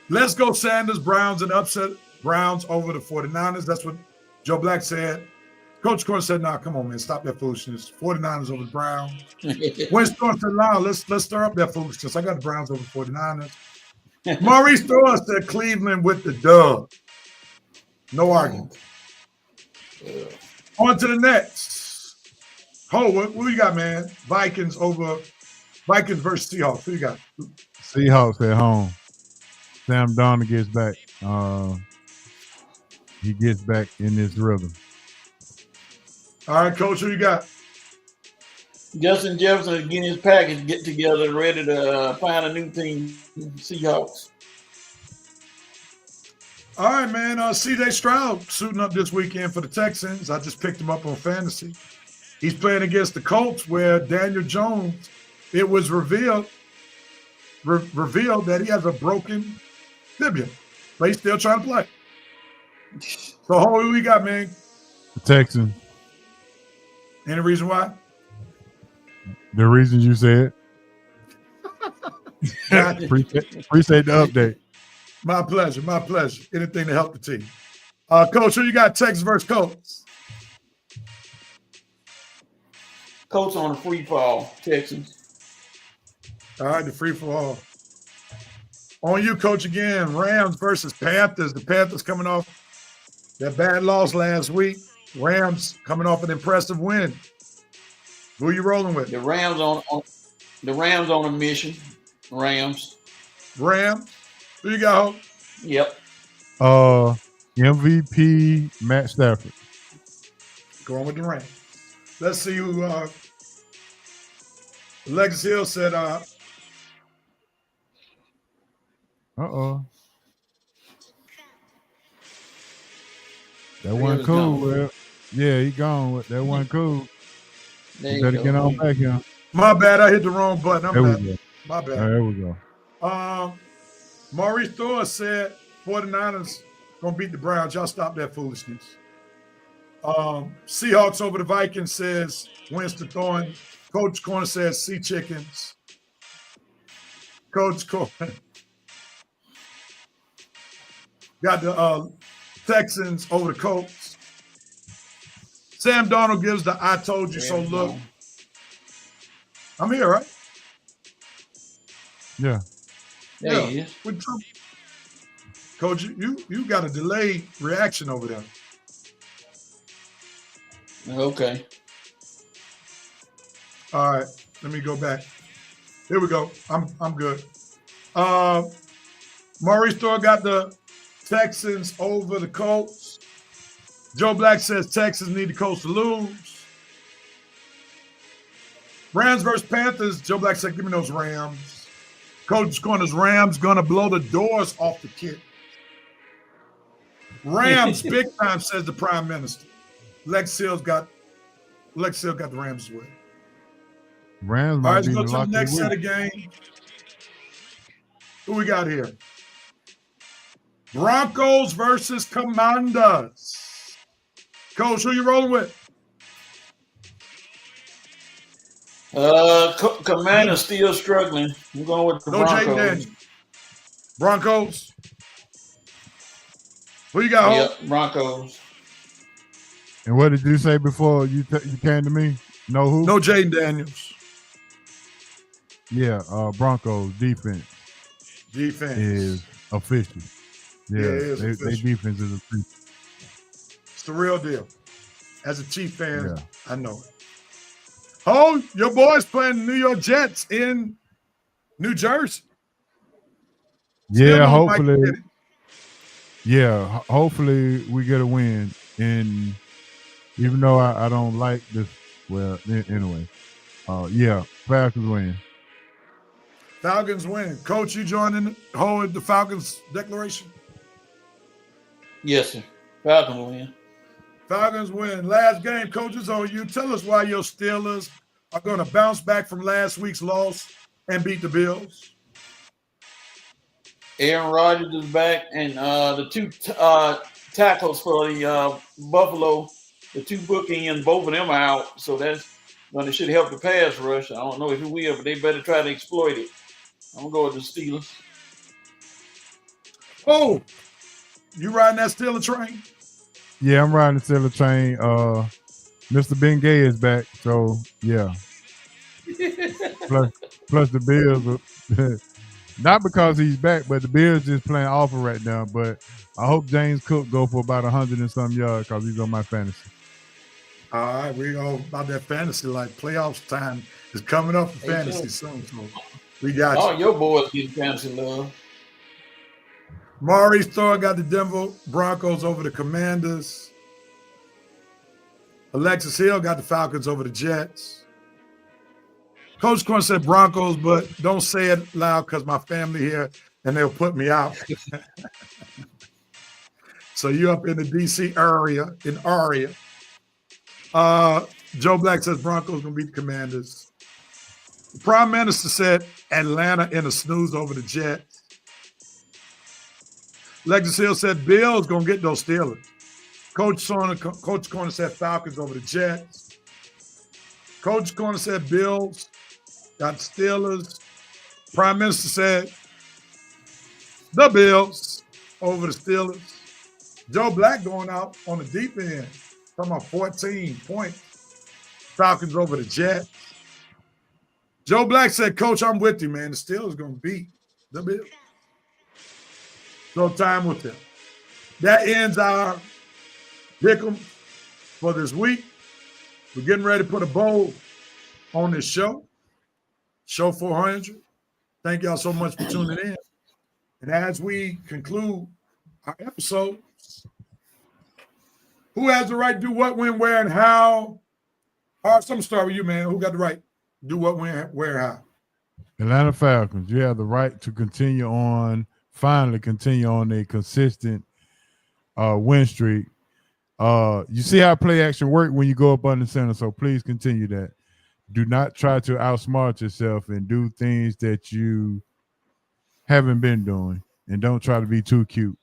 Let's go Sanders, Browns, and upset Browns over the 49ers. That's what Joe Black said. Coach Corner said, nah, come on, man. Stop that foolishness. 49ers over the Browns. Winston said, nah, let's stir up that foolishness. I got the Browns over the 49ers. Maurice Thrower said Cleveland with the dub. No argument. On to the next. What you got, man? Vikings versus Seahawks. Who you got? Seahawks at home. Sam Darnold gets back. He gets back in this rhythm. All right, Coach, who you got? Justin Jefferson is getting his package get together, ready to find a new team. Seahawks. All right, man. C.J. Stroud suiting up this weekend for the Texans. I just picked him up on fantasy. He's playing against the Colts, where Daniel Jones, it was revealed that he has a broken tibia, but he's still trying to play. So, who we got, man? The Texans. Any reason why? The reasons you said. Appreciate the update. My pleasure. Anything to help the team. Coach, who you got? Texas versus Colts. Colts on a free fall. Texans. All right, the free for all. On you, Coach, again. Rams versus Panthers. The Panthers coming off that bad loss last week. Rams coming off an impressive win. Who are you rolling with? The Rams on a mission. Rams. Who you got, Hope? Yep. MVP Matt Stafford. Going with the Rams. Let's see who Alexis Hill said That wasn't cool. Well, yeah, he gone. That wasn't cool. You better get on back here. My bad. I hit the wrong button. There we go. My bad. There we go. Maurice Thrower said 49ers going to beat the Browns. Y'all stop that foolishness. Seahawks over the Vikings says Winston Thorne. Coach Corner says Sea Chickens. Coach Corner got the Texans over the Colts. Sam Darnold gives the I told you so look. I'm here, right? Yeah. There he is. With Trump. Coach, you got a delayed reaction over there. Okay. All right, let me go back. Here we go. I'm good. Maurice Thor got the Texans over the Colts. Joe Black says Texans need the Colts to lose. Rams versus Panthers. Joe Black said, give me those Rams. Coach Corner's Rams gonna blow the doors off the kid. Rams big time, says the Prime Minister. Lex Seals got the Rams as well. Rams All might right, let's be go the to the lucky next set week. of games. Who we got here? Broncos versus Commanders. Coach, who you rolling with? Commander's still struggling. We're going with the No Jayden Broncos. Daniels. Broncos. Who you got? Yep, Hope? Broncos. And what did you say before you came to me? No who? No Jayden Daniels. Yeah, Broncos defense Defense. is official. Yeah, Yeah, it is they official. defense is official. It's the real deal. As a Chief fan, Yeah. I know it. Oh, your boys playing the New York Jets in New Jersey. Still Yeah, don't like hopefully. it. Yeah, hopefully we get a win. And even though I don't like this, well, anyway, yeah, Falcons win. Falcons win. Coach, you joining the Falcons declaration? Yes, sir. Falcons win. Falcons win. Last game, coaches on you. Tell us why your Steelers are going to bounce back from last week's loss and beat the Bills. Aaron Rodgers is back, and the two tackles for the Buffalo, the two bookends, both of them are out. So that's going to should help the pass rush. I don't know if it will, but they better try to exploit it. I'm going to go with the Steelers. Oh, you riding that Steeler train? Yeah, I'm riding the Steelers train. Mr. Ben Gay is back, so yeah. plus the Bills, not because he's back, but the Bills just playing awful right now. But I hope James Cook go for about 100 and some yards because he's on my fantasy. All right, we all about that fantasy. Like playoffs time is coming up for fantasy soon. So we got Oh, you. your boys getting fancy love. Maurice Thor got the Denver Broncos over the Commanders. Alexis Hill got the Falcons over the Jets. Coach Corn said Broncos, but don't say it loud because my family here and they'll put me out. So you up in the DC area, in Aria. Joe Black says Broncos gonna beat the Commanders. The Prime Minister said Atlanta in a snooze over the Jets. Alexis Hill said Bills gonna get those Steelers. Coach Corner said Falcons over the Jets. Coach Corner said Bills got Steelers. Prime Minister said the Bills over the Steelers. Joe Black going out on the deep end, talking about 14 points. Falcons over the Jets. Joe Black said, Coach, I'm with you, man. The Steelers gonna beat the Bills. So time with them. That ends our pick'em for this week. We're getting ready to put a bow on this show. Show 400. Thank y'all so much for tuning in. And as we conclude our episode, who has the right to do what, when, where, and how? All right, some start with you, man. Who got the right to do what, when, where, how? Atlanta Falcons, you have the right to finally continue on a consistent win streak. You see how play action work when you go up under center, so please continue that. Do not try to outsmart yourself and do things that you haven't been doing, and don't try to be too cute.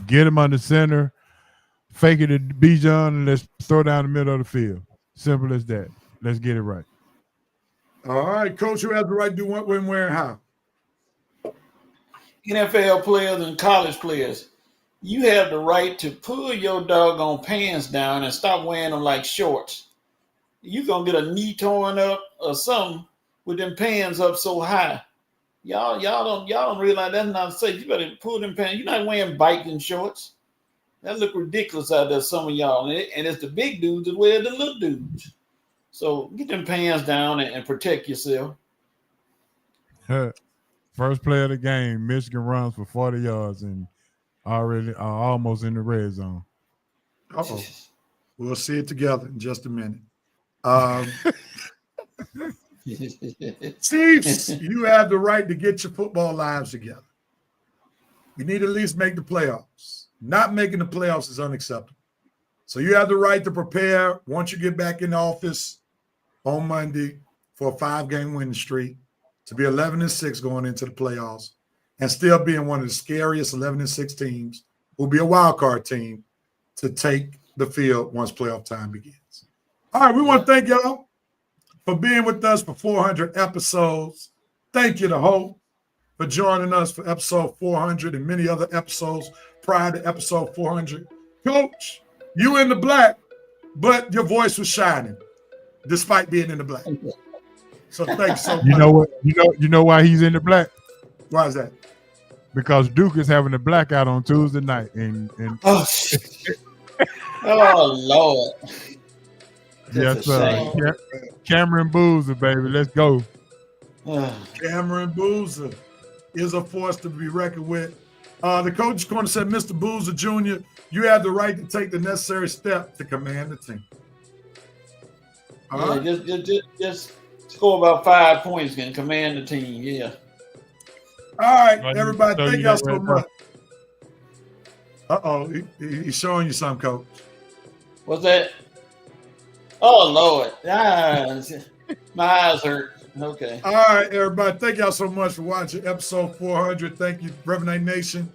Get them under center, Fake it to Bijan and let's throw down the middle of the field. Simple as that. Let's get it right. All right, Coach, who has the right to do what, when, where, and how? NFL players and college players, you have the right to pull your doggone pants down and stop wearing them like shorts. You gonna get a knee torn up or something with them pants up so high. Y'all don't realize that's not safe. You better pull them pants. You're not wearing biking shorts. That look ridiculous out there, some of y'all. And it's the big dudes that wear the little dudes. So get them pants down and protect yourself. First play of the game, Michigan runs for 40 yards and already almost in the red zone. Uh-oh. We'll see it together in just a minute. Chiefs, you have the right to get your football lives together. You need to at least make the playoffs. Not making the playoffs is unacceptable. So you have the right to prepare once you get back in office on Monday for a 5-game winning streak to be 11-6 going into the playoffs and still being one of the scariest 11-6 teams, will be a wild card team to take the field once playoff time begins. All right, we want to thank y'all for being with us for 400 episodes. Thank you to Hope for joining us for episode 400 and many other episodes prior to episode 400. Coach, you in the black, but your voice was shining despite being in the black. So thanks so much. You know what? You know why he's in the black? Why is that? Because Duke is having a blackout on Tuesday night. And Oh, oh Lord. yes, sir. Cameron Boozer, baby. Let's go. Cameron Boozer is a force to be reckoned with. The coach's corner said, Mr. Boozer Jr., you have the right to take the necessary step to command the team. Just score about 5 points and command the team. Yeah. All right, everybody, thank y'all so much. Uh-oh, he's showing you something, Coach. What's that? Oh, Lord. My eyes hurt. Okay. All right, everybody, thank y'all so much for watching episode 400. Thank you, Revenant Nation,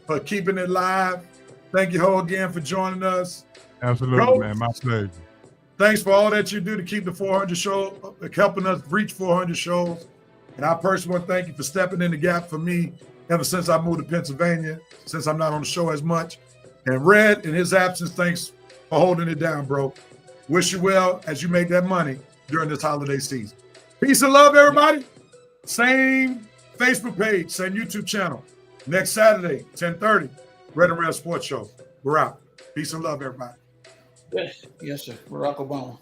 for keeping it live. Thank you, Ho, again, for joining us. Absolutely, Coach, man. My pleasure. Thanks for all that you do to keep the 400 show, helping us reach 400 shows. And I personally want to thank you for stepping in the gap for me ever since I moved to Pennsylvania, since I'm not on the show as much. And Red, in his absence, thanks for holding it down, bro. Wish you well as you make that money during this holiday season. Peace and love, everybody. Same Facebook page, same YouTube channel. Next Saturday, 10:30, Red and Red Sports Show. We're out. Peace and love, everybody. Yes, sir. Barack Obama.